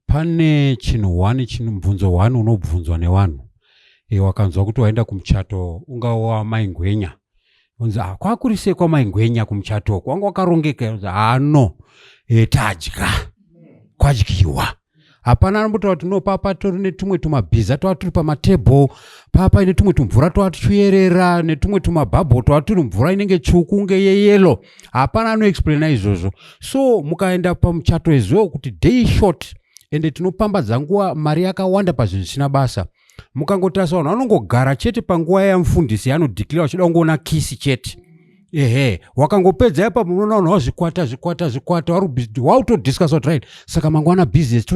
Pane chinhu mubvunzo wani unobvunzwa nevanhu. Wakanzwa kuti waenda kumuchato ungawa Maingwenya. Unzi kwakurise kwa Maingwenya kumuchato kwanga wakarongeka. Unzi no, tadya. Kwadyiwa. Hapana anombota kuti no papa tori netumwe tumabhiza turi pamatebho, papa ine tumwe tumvura twatuyerera netumwe tumabhabho twaturi mvura inenge tsvuku unge yeyelo. Hapana anoexplaina izvozvo. So mukaenda pamuchato izvo kuti day short ende tinopambadza nguva mari yakawanda pazvinhu zvisina basa. Mukangotarisa vanhu vanongogara chete panguva yamufundisi anodhikira vachida kungoona kisi chete. Wakangopedza yapa munoona vanhu vazvikwata wautodiscuss what right. Saka mangwana business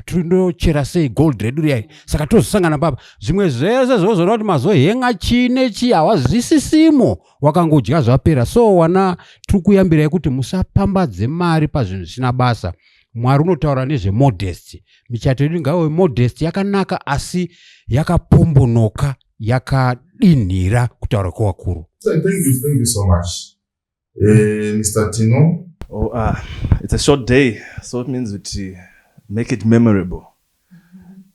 tundochera sei gold red riyai. Saka tozosangana papa. Zvimwe zvese zvozoda kuti mazohenga chine havazvisisimo. Wakangodya zvapera. So wana tiri kuyambirai kuti musapambadze mari pazvinhu zvisina basa. Mwari unotaura nezvemodesty. Michato yedu ngaive modesty yakanaka asi yakapombonoka yakadinhira kutaura kwevakuru. Thank you so much. Mr. Tino? It's a short day, so it means that make it memorable.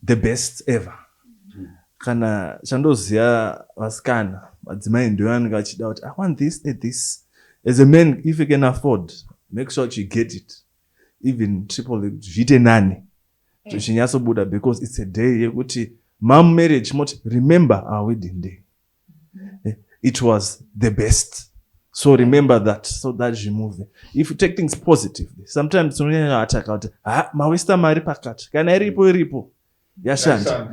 The best ever. Kana chandoziya vasikana madzimai ndio anenge achida kuti I want this and this. As a man, if you can afford, make sure you get it. Even triple it, zvite nani. Zvichinyasobuda because it's a day yekuti mom marriage moti remember our wedding day. It was the best. So remember that, so that you move. If you take things positively, sometimes unonyanya attack out, mawesta mari pakati. Kana iripo. Yashanda.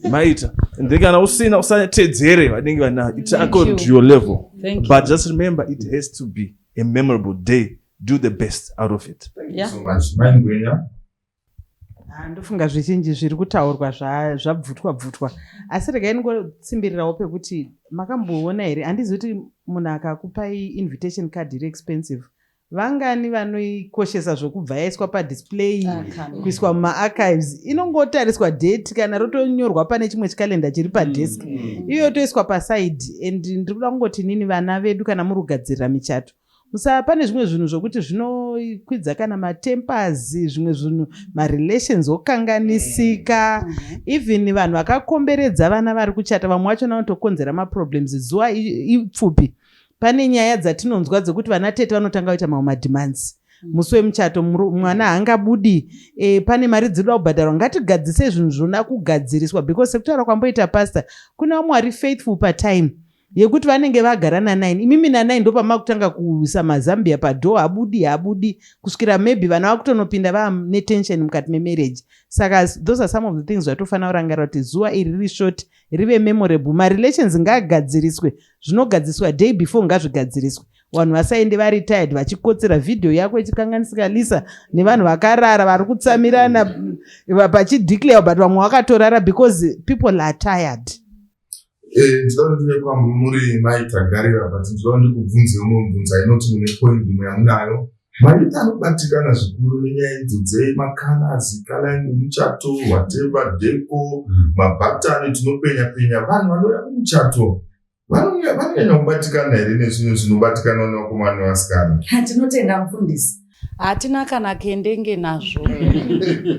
Maita. And they can also tedzere vanenge vana. It's according to your level. But just remember it has to be a memorable day. Do the best out of it. Thank you so much. Maingwenya. Ndofunga zvizhinji zviri kutaurwa zvabvutwa asi regai ningotsimbirirawo pekuti makamboona here handizi kuti munhu akakupai invitation card iri expensive vangani vanoikoshesa zvokubva yaiswa padisplay kuiswa mumaarchives. Inongotariswa date kana rotonyorwa pane chimwe chikalenda chiri padesk iyo toiswa pasaidi. And ndiri kuda kungoti nini vana vedu kana muri kugadzirira michato pane zvimwe zvinhu zvokuti zvinokwidza kana matempers, zvimwe zvinhu marelations okanganisika. Even vanhu vakakomberedza vana vari kuchata vamwe vacho vanotokonzera maproblems zuva ipfupi. Pane nyaya dzatinonzwa dzekuti vana tete vanotanga kuita mamwe mademands musi wemuchato, mwana haangabudi, pane mari dziri kuda kubhadharwa. Ngatigadzise zvinhu zvona kugadziriswa, because sekutaura kwamboita pastor, kuna vamwe vari faithful patime yekuti vanenge vagara na9 imimi na9 ndo pamakutanga kuisa mazambia padho, habudi kusvikira maybe vana vakutonopinda netension mukati memarriage. Saka those are some of the things zvatofanira kurangarira kuti zuva iri riri short rive memorable. Marelations ngaagadziriswe, zvinogadziswa day before ngazvigadziriswe. Vanhu vasaende vari tired vachikotsera video yako ichikanganisika Lisa nevanhu vakarara vari kutsamirana vachideclare but vamwe vakatorara because people are tired. Ndinoda ndine kwamuri maitagarira but ndinoda ndikubvunze umwe mubvunza inoti mune point imwe yamunayo. Maita anobatikana zvikuru nenyaya idzo dzemakalazi, kala yemuchato, whatever, deco, mabhatani tinopenya-penya. Vanhu vanouya kumuchato vanonyanya kubatikana here nezvinhu zvinobatikana nevakomana nevasikana? Tinotenda mufundisi, hatina kana kendenge nazvo.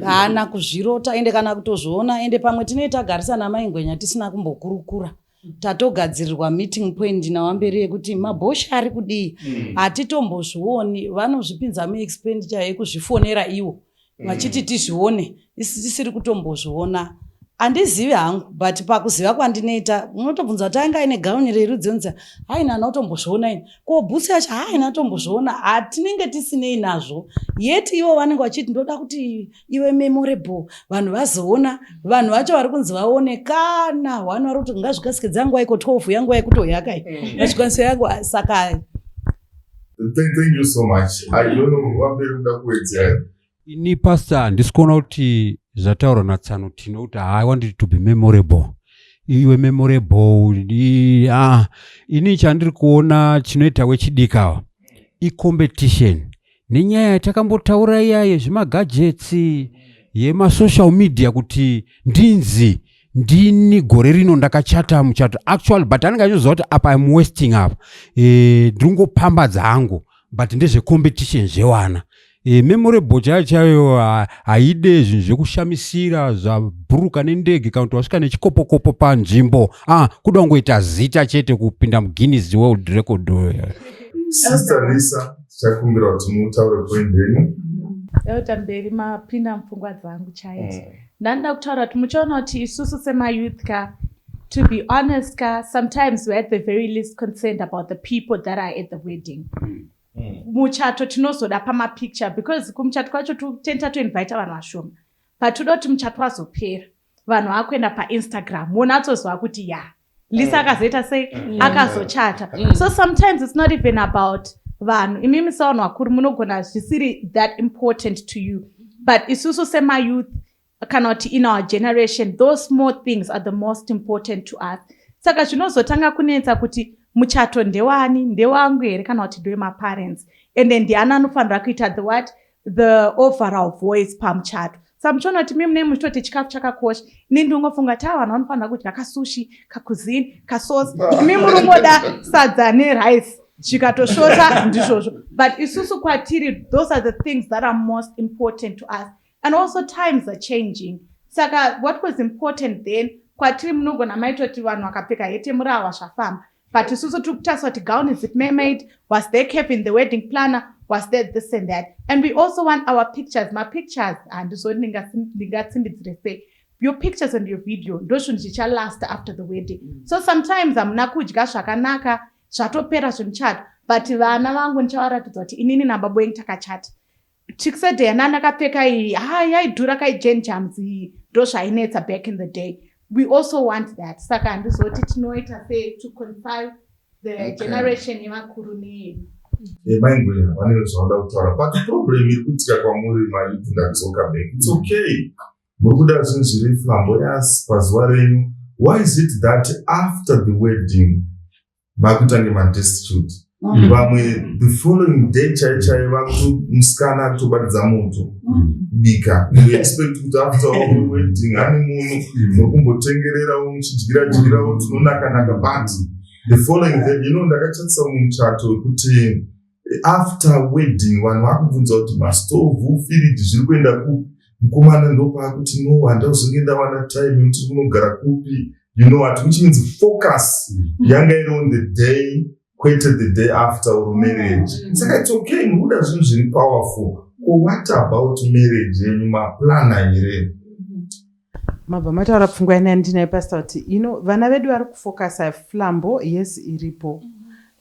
Hana kuzvirota ende kana kutozviona ende pamwe tinoita garisana maingwenya tisina kumbokurukura. Tatogadzirirwa meeting point nawamberi yekuti mabhoshi ari kudii, hatitombozvioni. Vanozvipinza muexpenditure yekuzvifonera iwo vachiti tizvione, tisiri kutombozviona. Handizivi hangu, but pakuziva kwandinoita unotobvunza kuti anga ine gauni rerudzi unza haina anotombozviona ini ko bhusi yacho haina tombozviona. Hatinenge tisinei nazvo, yeti ivo vanenge vachiti ndoda kuti iwe memorable, vanhu vazoona. Vanhu vacho vari kunzi vaone kana vanhu vari kuti ngazvikasikedza nguva iko 12 yanguva yekutohyakai ngazvikwanisa yangu. Saka thank you so much. I don't know wamberi kuda kuwedzera. Ini pastor ndisikuona kuti zvataura natsano tinokuti I want it to be memorable. Iwe memorable. Ini chandiri kuona chinoita wechidikawa i-competition nenyaya yatakambotaura iyaye zvemagadgets yemasocial media kuti ndini gore rino ndakachata muchato actually, but anenge achiziva kuti apa I'm wasting apa, ndingopambadza hangu, but ndezvecompetition zvewana. Memorable chayo haide zvinhu zvekushamisira zvabhuruka nendege kana kuti wasvika nechikopokopo panzvimbo. Kuda kungoita zita chete kupinda muGuinness World Record. Sister Lisa, tichakumbira kuti mutaure point yenyu. Euta mberi mapinda mupfungwa dzangu chaidzo. Ndanda kutaura kuti muchiona kuti isusu semayouth to be honest sometimes we're at the very least concerned about the people that are at the wedding. Muchato tinozoda pamapicture because kumuchato kwacho tenta toinvita vanhu vashoma, but toda kuti muchato wazopera vanhu vakuenda paInstagram monatozwa kuti Lisa akazoita sei akazochata. So sometimes it's not even about vanhu. Imimi savanhu vakuru munogona zvisiri that important to you, but isusu semayouth kana kuti in our generation those small things are the most important to us. Saka zvinozotanga kunetsa kuti muchato ndewani, ndewangu here kana kuti ndewemaparents, and then ndiani anofanira kuita the overall voice pamuchato. Saka muchiona kuti mimi nemuchitoti chikafu chakakosha, inini ndingofunga kuti vanhu vanofanira kudya kasushi, kakuzini, kasosi, mimi murongoda sadza nerice zvikatoshota ndizvozvo. But isusu kwatiri those are the things that are most important to us, and also times are changing. Saka what was important then kwatiri munogona maitoti vanhu vakapfeka hete murawa zvafamba, but isusu tikutarisa kuti gown is it mermaid, was there cap in the wedding planner, was there this and that. And we also want our pictures, my pictures, handizoti ndingatsimbidzire sei, your pictures and your video ndozvinhu zvichalast after the wedding. So sometimes hamuna kudya zvakanaka zvatopera zvemuchato, but vana vangu ndichavaratidza kuti inini nababa wengu takachata, chikusede yana ndakapfeka iyi yaidhura kaijeni jams iyi ndozvainetsa back in the day. We also want that. Saka handizoti tinoita sei to confine the generation yemakuru neyedu. Maingwenya vanenge zvavada kutaura, but problem iri kuitika kwamuri mayouth ndatizoka back. It's okay. Muri kuda zvinhu zviri flamboyance pazuva renyu. Why is it that after the wedding makuita nemadestitute? vamwe the following day chaichai musikana atobatidza moto bika you expect kuti after all wedding honeymoon nokumbotengererawo muchidyirawo tinonakanaka but the following day ndakachatisa mumuchato wekuti after wedding vanhu vakubvunza kuti mastovhu firiji zviri kuenda kupi mukomana ndopaakuti no handazonge wana time yekuti kunogara kupi which means focus yanga iri on the day kwete the day after or marriage saka it's okay mukuda zvinhu zviri powerful what about marriage yenyu maplana here mabva mataura pfungwa ina ndinaye pastor kuti vana vedu vari kufocusa Mlambo yes iripo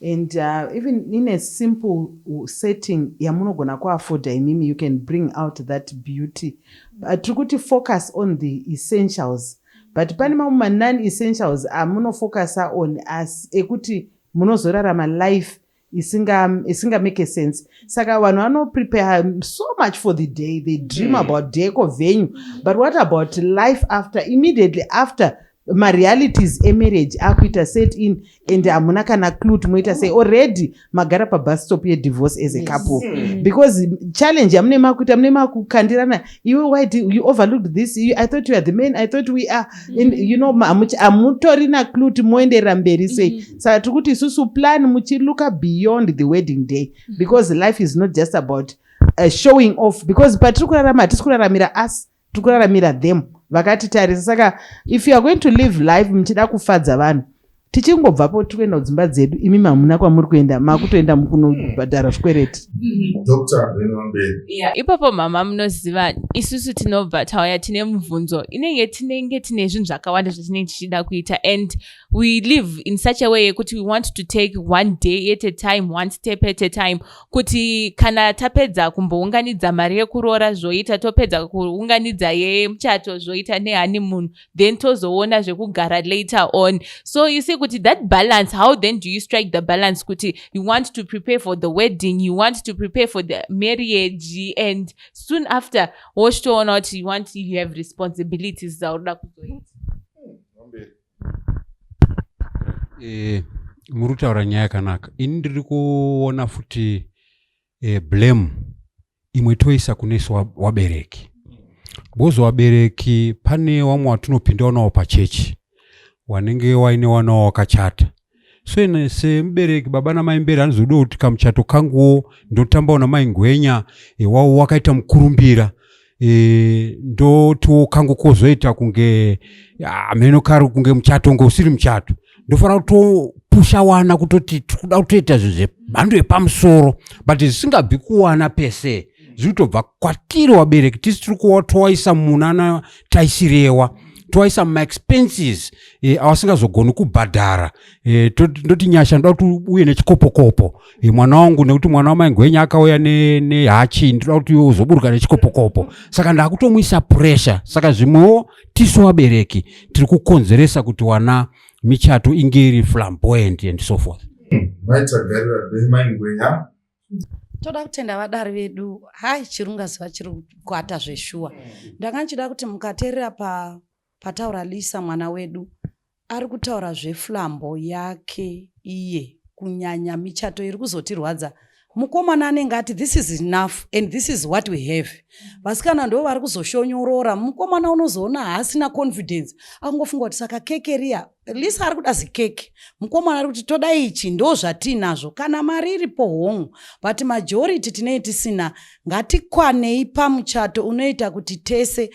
and even in a simple setting yamunogona kuafforda imimi you can bring out that beauty tiri kuti focus on the essentials but pane mamwe non-essentials amunofocusa on as ekuti munozorarama life isinga make sense saka vanhu vanoprepare so much for the day they dream about deco venue but what about life after immediately after marealities emarriage akuita set in and hamuna kana clue timoita sei already magara pabus stop yedivorce as a couple because challenge yamune makuita mune makukandirana iwe why you overlooked this I thought you are the man I thought we are and amutorina clue timoenderera mberi sei saka tiri kuti isusu plan muchilooka beyond the wedding day because life is not just about showing off because patiri kurarama hatisi kuraramira us tiri kuraramira them vakatitarisa saka if you are going to live life muchida kufadza vanhu tichingobvapo tikuenda kudzimba dzedu imi mamuna kwamuri kuenda makutoenda mukunobhadhara zvikwereti ipapo mama munoziva isusu tinobva tauya tine mubvunzo inenge tine zvinhu zvakawanda zvatinenge tichida kuita and we live in such a way yekuti we want to take one day at a time one step at a time kuti kana tapedza kumbounganidza mari yekuroora zvoita topedza kuunganidza yemuchato zvoita nehoneymoon then tozoona zvekugara later on so you see kuti that balance how then do you strike the balance kuti you want to prepare for the wedding you want to prepare for the marriage and soon after wochitoona kuti you have responsibilities dzaunoda kuzoita muri kutaura nyaya yakanaka ini ndiri kuona futi blame imwe toisa kunesu wabereki bozo wabereki pane wamwe watinopindawo nawo pachechi wanenge waine wanawo wakachata so ine semubereki baba namai mberi anozoda kuti kamuchato kanguwo ndotambawo namai ngwenya wawo wakaita mukurumbira ndotiwo kangu kozoita kunge meno kari kunge muchato ngo usiri muchato ndofana kutopusha wana kutoti tikuda kutoita zvinhu zvemhando yepamusoro but zvisingabvi kuwana pese zviri kutobva kwatiri wabereki tisi tiri towaisa munana taisirewa towaisa mumaexpenses awasingazogoni kubhadhara ndoti nyasha ndoda kuti uye nechikopokopo mwana wangu nekuti mwana wamai ngwenya akauya nehachi ndoda kuti iwe uzoburuka nechikopokopo saka ndakutomuisa pressure saka zvimwewo tisu wabereki tiri kukonzeresa kuti wana michato inge iri flamboyant and so forth maitagarira mai ngwenya toda kutenda vadari vedu chirungaziva chiri kuata zveshuwa ndanga nchida kuti mukateerera pataura Lisa mwana wedu ari kutaura zveflambo yake iye kunyanya michato iri kuzotirwadza mukomana anenge ati this is enough and this is what we have vasikana ndo vari kuzoshonyorora mukomana unozoona haasina confidence akungofunga kuti saka keke riya Lisa ari kuda zikeke mukomana ari kuti toda ichi ndo zvatinazvo kana mari iripo hongu but majority tinei tisina ngatikwanei pamuchato unoita kuti tese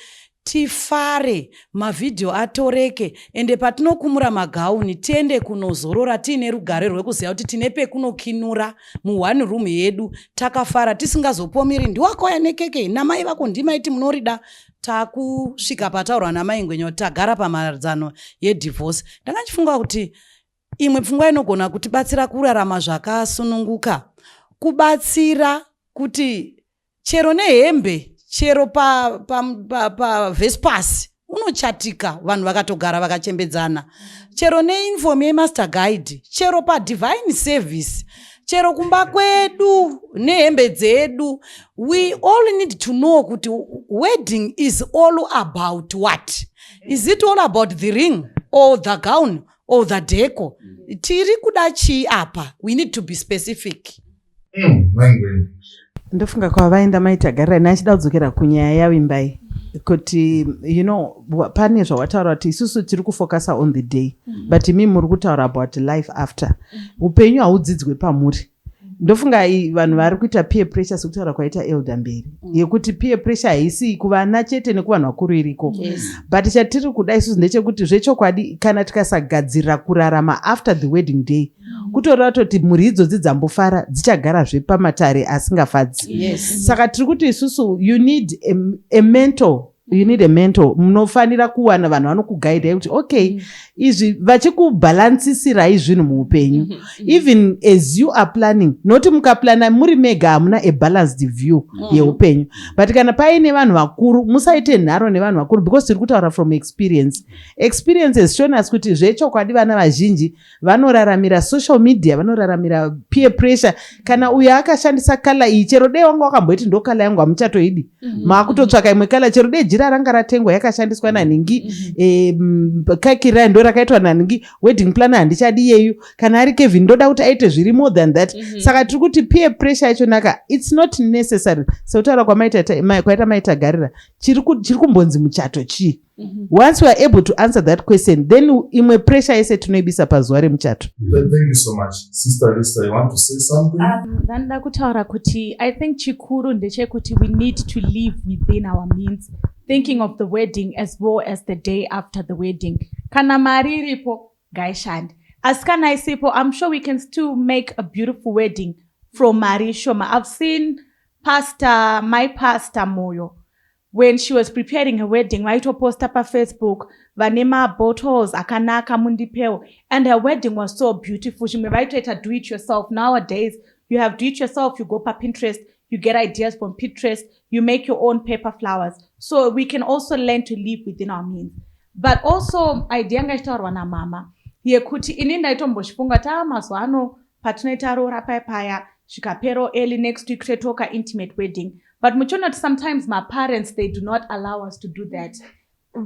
tifare mavhidhiyo atoreke ende patinokumura magauni tiende kunozorora tiine rugare rwekuziva kuti tine pekunokinura muone room yedu takafara tisingazopomiri ndiwakauya nekeke namai vako ndimaiti munorida takusvika pataurwa namai ngwenyo tagara pamharadzano yedivorce ndanga ndichifunga kuti imwe pfungwa inogona kutibatsira kurarama zvakasununguka kubatsira kuti chero nehembe chero pa Vespas unochatika vanhu vakatogara vakachembedzana chero neinform yemaster guide chero pa divine service chero kumba kwedu nehembe dzedu we all need to know kuti wedding is all about what is it all about the ring or the gown or the deco. Tiri kuda chi apa. We need to be specific. Ndofunga kwa vaenda maita gara nachida kudzokera kunyaya yavimbai kuti pane zvawataura kuti isusu tiri kufocus on the day but imi muri kutaura about life after. Upenyu haudzidzwe pamuri. Ndofunga vanhu vari kuita peer pressure sekutaura kwaita elder mberi yekuti peer pressure haisi kuvana chete nekuvanhu vakuru iriko. But chatiri kuda isusu ndechekuti zvechokwadi kana tikasagadzirira kurarama after the wedding day kutoreva kuti mhuri idzodzi dzambofara dzichagarazve pamatare asingafadzi. Saka tiri kuti isusu you need a mentor. You need a mentor. Munofanira kuwana vanhu vanokuguide kuti okay izvi vachikubalansisirai zvinhu muupenyu. Even as you are planning, noti mukaplana muri mega hamuna a balanced view yeupenyu. But kana paine vanhu vakuru musaite nharo nevanhu vakuru because tiri kutaura from experience. Experience has shown us kuti zvechokwadi vana vazhinji vanoraramira social media, vanoraramira peer pressure. Kana uyo akashandisa kala iyi chero dei wanga wakamboti ndo kala yangu hamuchatoidi. Maakutotsvaka imwe kala chero dei jira ranga ratengwa yakashandiswa naningi kakira ndo rakaitwa naningi wedding planner handichadi yeyu kana ari Kevin ndoda kuti aite zviri more than that. Saka tiri kuti peer pressure yacho naka it's not necessary. Sautaura kwaita maita garira chiri kumbonzi muchato chi. Once we are able to answer that question then imwe pressure yese tinoibisa pazuva remuchato. Thank you so much. Sister Lisa, you want to say something? Ndanda kutaura kuti I think chikuru ndechekuti we need to live within our means, thinking of the wedding as well as the day after the wedding. Kana mari iripo ngaishande. As kana isipo, I'm sure we can still make a beautiful wedding from mari shoma. I've seen my pastor Moyo, when she was preparing her wedding, waito post up on Facebook, vanema bottles, akanaka mundipeo, and her wedding was so beautiful. She waito do it yourself. Nowadays, you have do it yourself. You go pa Pinterest, you get ideas from Pinterest, you make your own paper flowers. So we can also learn to live within our means. But also, idea ngaitaurwa na mama yekuti ininda itomboshfunga ta mazuva ano patinoita rora paya zvikapero early next week totoka intimate wedding. But muchona sometimes my parents, they do not allow us to do that.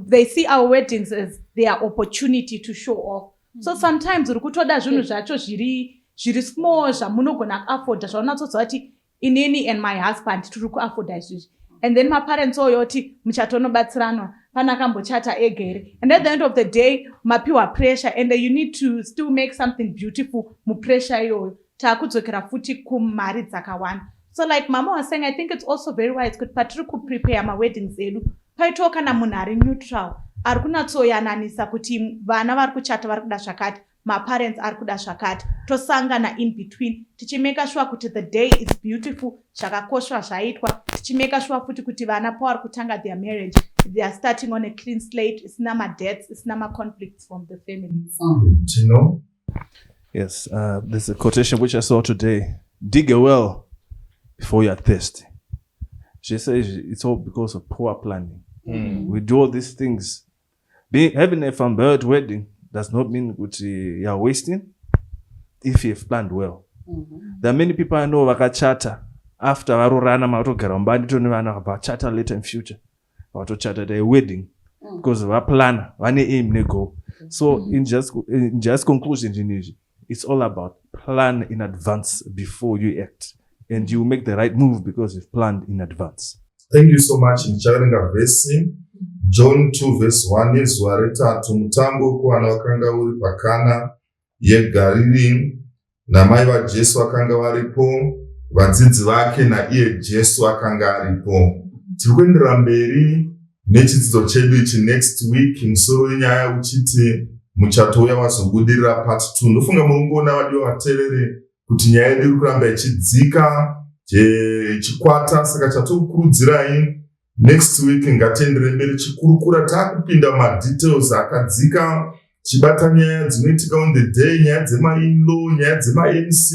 They see our weddings as their opportunity to show off. So sometimes urikutoda zvinhu zvacho zviri small zvamunogona kuafforda zvaunatsoziva kuti inini and my husband tiri kuafforda izvizvi. And then my parents oyoti muchato unobatsiranwa pana kambochata egere. And at the end of the day mapiwa pressure and you need to still make something beautiful mupressure iyoyo takudzokera futi kumari dzakawanda. So like mama was saying, I think it's also very wise kuti patiri kuprepare maweddings edu paitoo kana munhu ari neutral ari kunatsoyananisa kuti vana vari kuchata vari kuda zvakati, maparents ari kuda zvakati, tosangana in between tichimeka sure kuti the day is beautiful, zvakakoshwa zvaitwa, tichimeka sure futi kuti vana pavari kutanga their marriage they are starting on a clean slate, isina madebts, isina maconflicts from the families. Yes, there's a quotation which I saw today: dig a well before you are thirsty. She says it's all because of poor planning. We do all these things. Having a fun-bird wedding does not mean that you are wasting if you have planned well. There are many people I know vakachata after varorana matogara mbandi tonevana vachata later in future vatochata their wedding because vaplana vane aim ne goal. So in just conclusion, it's all about plan in advance before you act, and you make the right move because you've planned in advance. Thank you so much. Ndichaverenga vhesi John 2 verse 1 yezuva retatu. Mutambo kuwana wakanga uri pakana yeGaririni, namai vaJesu vakanga varipo, vadzidzi vake naiye Jesu akanga aripo. Tiri kuendera mberi nechidzidzo chedu ichi next week. Musoro wenyaya uchiti Muchato Uya Wazobudirira part 2. Ndofunga muri kuona vadiwa vateereri kuti nyaya yedu iri kuramba ichidzika chikwata. Saka chatokurudzirai next week ngatiendere mberi chikurukura taakupinda madetails akadzika, chibata nyaya dzinoitika on the day, nyaya dzemainlo, nyaya dzemamc,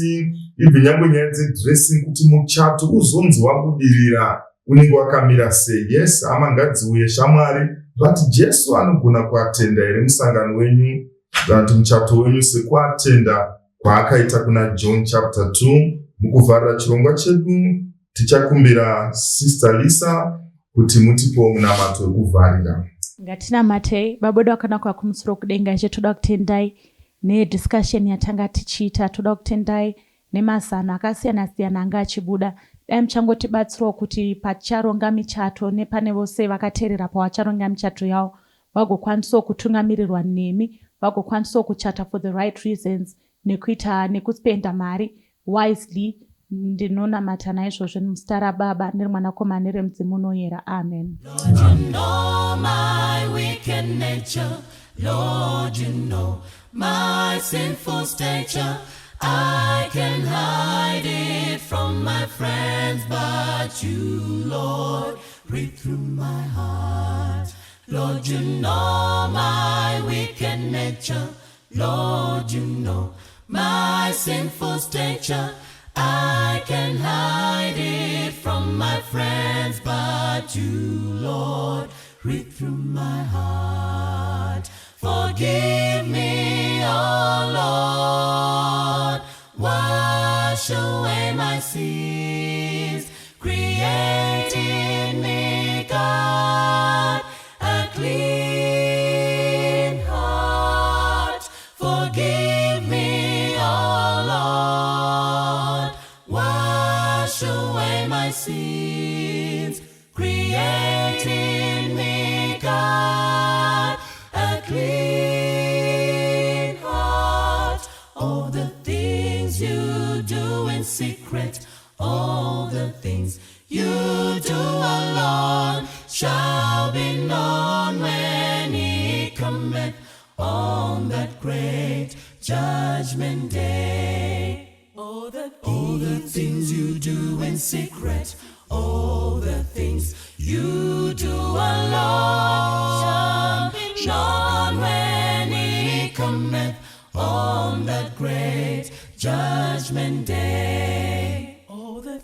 ibvi nyangwe nyaya dzedressing, kuti muchato uzonzi wabudirira unenge wakamira sei. Yes, hama ngadziuye shamwari, but Jesu anogona kuatenda here musangano wenyu kana kuti muchato wenyu sekuatenda kwaakaita kuna John chapter 2. Mukuvharira chirongwa chedu tichakumbira Sister Lisa kuti mutipo munamato wekuvharira. Ngatina matei babodo akanaka kumusoro kudenga toda kutendai nediscussion yatanga tichiita. Toda kutendai nemazano akasiyana-siyana anga achibuda. Dai muchangotibatsirawo kuti pacharonga michato nepane vose vakateerera pavacharonga michato yavo vagokwanisawo kutungamirirwa nemi, vagokwanisawo kuchata for the right reasons, nekuita nekuspenda mari wisely. Ndinonamata naizvozvo muzita raBaba nereMwanakomana nereMudzimu unoyera. Amen. Lord, you know my wicked nature. Lord, you know my sinful stature. I can hide it from my friends, but you, Lord, read through my heart. Lord, you know my wicked nature. Lord, you know my sinful stature. I can hide it from my friends, but you, Lord, read through my heart. Forgive me, oh Lord, wash away my sins, create in me, God, a clean heart. Forgive me, oh Lord, wash away my sins, create in me, God, a clean heart. All the things you do in secret, all the things you do alone, shall be known when He cometh on that great judgment day. All the things you do in secret, all the things you do alone, shall be known when He cometh on that great judgment day. All the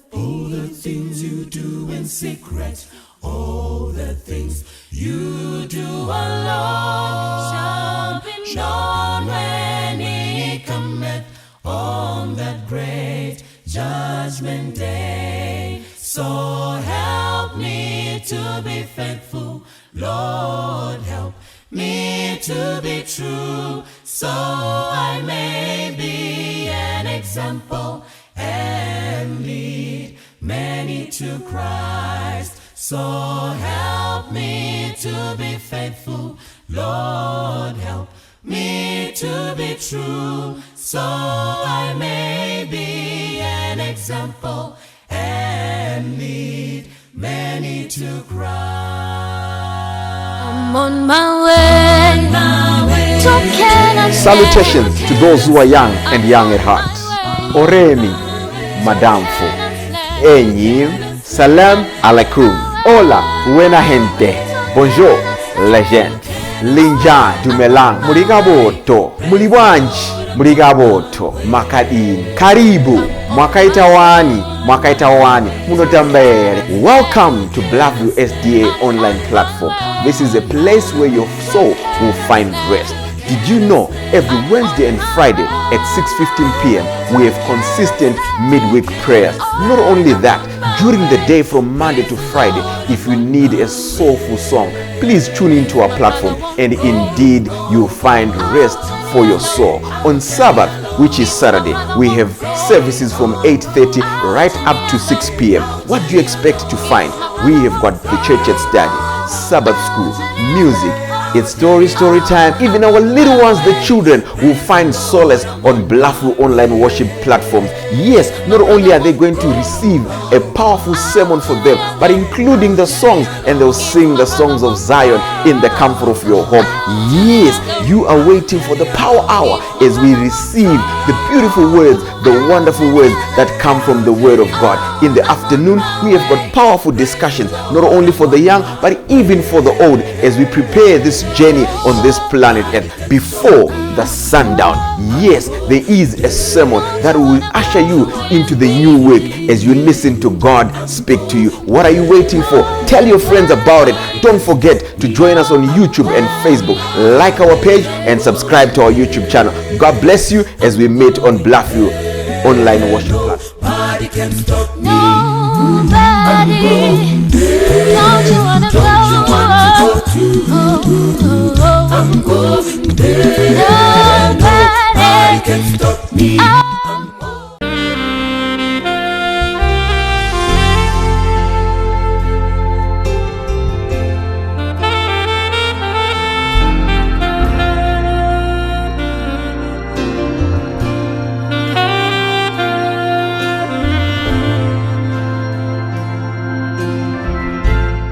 things you do in secret, all the things you do alone, shall be known when He cometh on that great judgment day. So help me to be faithful, Lord, help me to be true, so I may be an example and lead many to Christ. So help me to be faithful, Lord, help me to be true, so I may be an example and lead many to Christ. I'm on my way. Salutations to those who are young and young at heart. Oremi, Madamfo, Enyim, Salam alaikum, Hola, buena gente, Bonjour, legend, Linja, Dumelang, Muligaboto, Mulibwanji, Muligaboto, Makadini, Karibu, Mwakaitawani, Munotambere. Welcome to Blaview SDA online platform. This is a place where your soul will find rest. Did you know every Wednesday and Friday at 6:15 p.m. we have consistent midweek prayers? Not only that, during the day from Monday to Friday, if you need a soulful song, please tune into our platform and indeed you'll find rest for your soul. On Sabbath, which is Saturday, we have services from 8:30 right up to 6 p.m. What do you expect to find? We have got the church at study, Sabbath school, music, it's story time. Even our little ones, the children, will find solace on Blaview online worship platforms. Yes, not only are they going to receive a powerful sermon for them, but including the songs, and they'll sing the songs of Zion in the comfort of your home. Yes, you are waiting for the power hour as we receive the beautiful words, the wonderful words that come from the word of God. In the afternoon, we have got powerful discussions, not only for the young, but even for the old, as we prepare this journey on this planet Earth before the sundown. Yes, there is a sermon that will usher you into the new week as you listen to God speak to you. What are you waiting for? Tell your friends about it. Don't forget to join us on YouTube and Facebook. Like our page and subscribe to our YouTube channel. God bless you as we meet on Blaview online worship platform. Nobody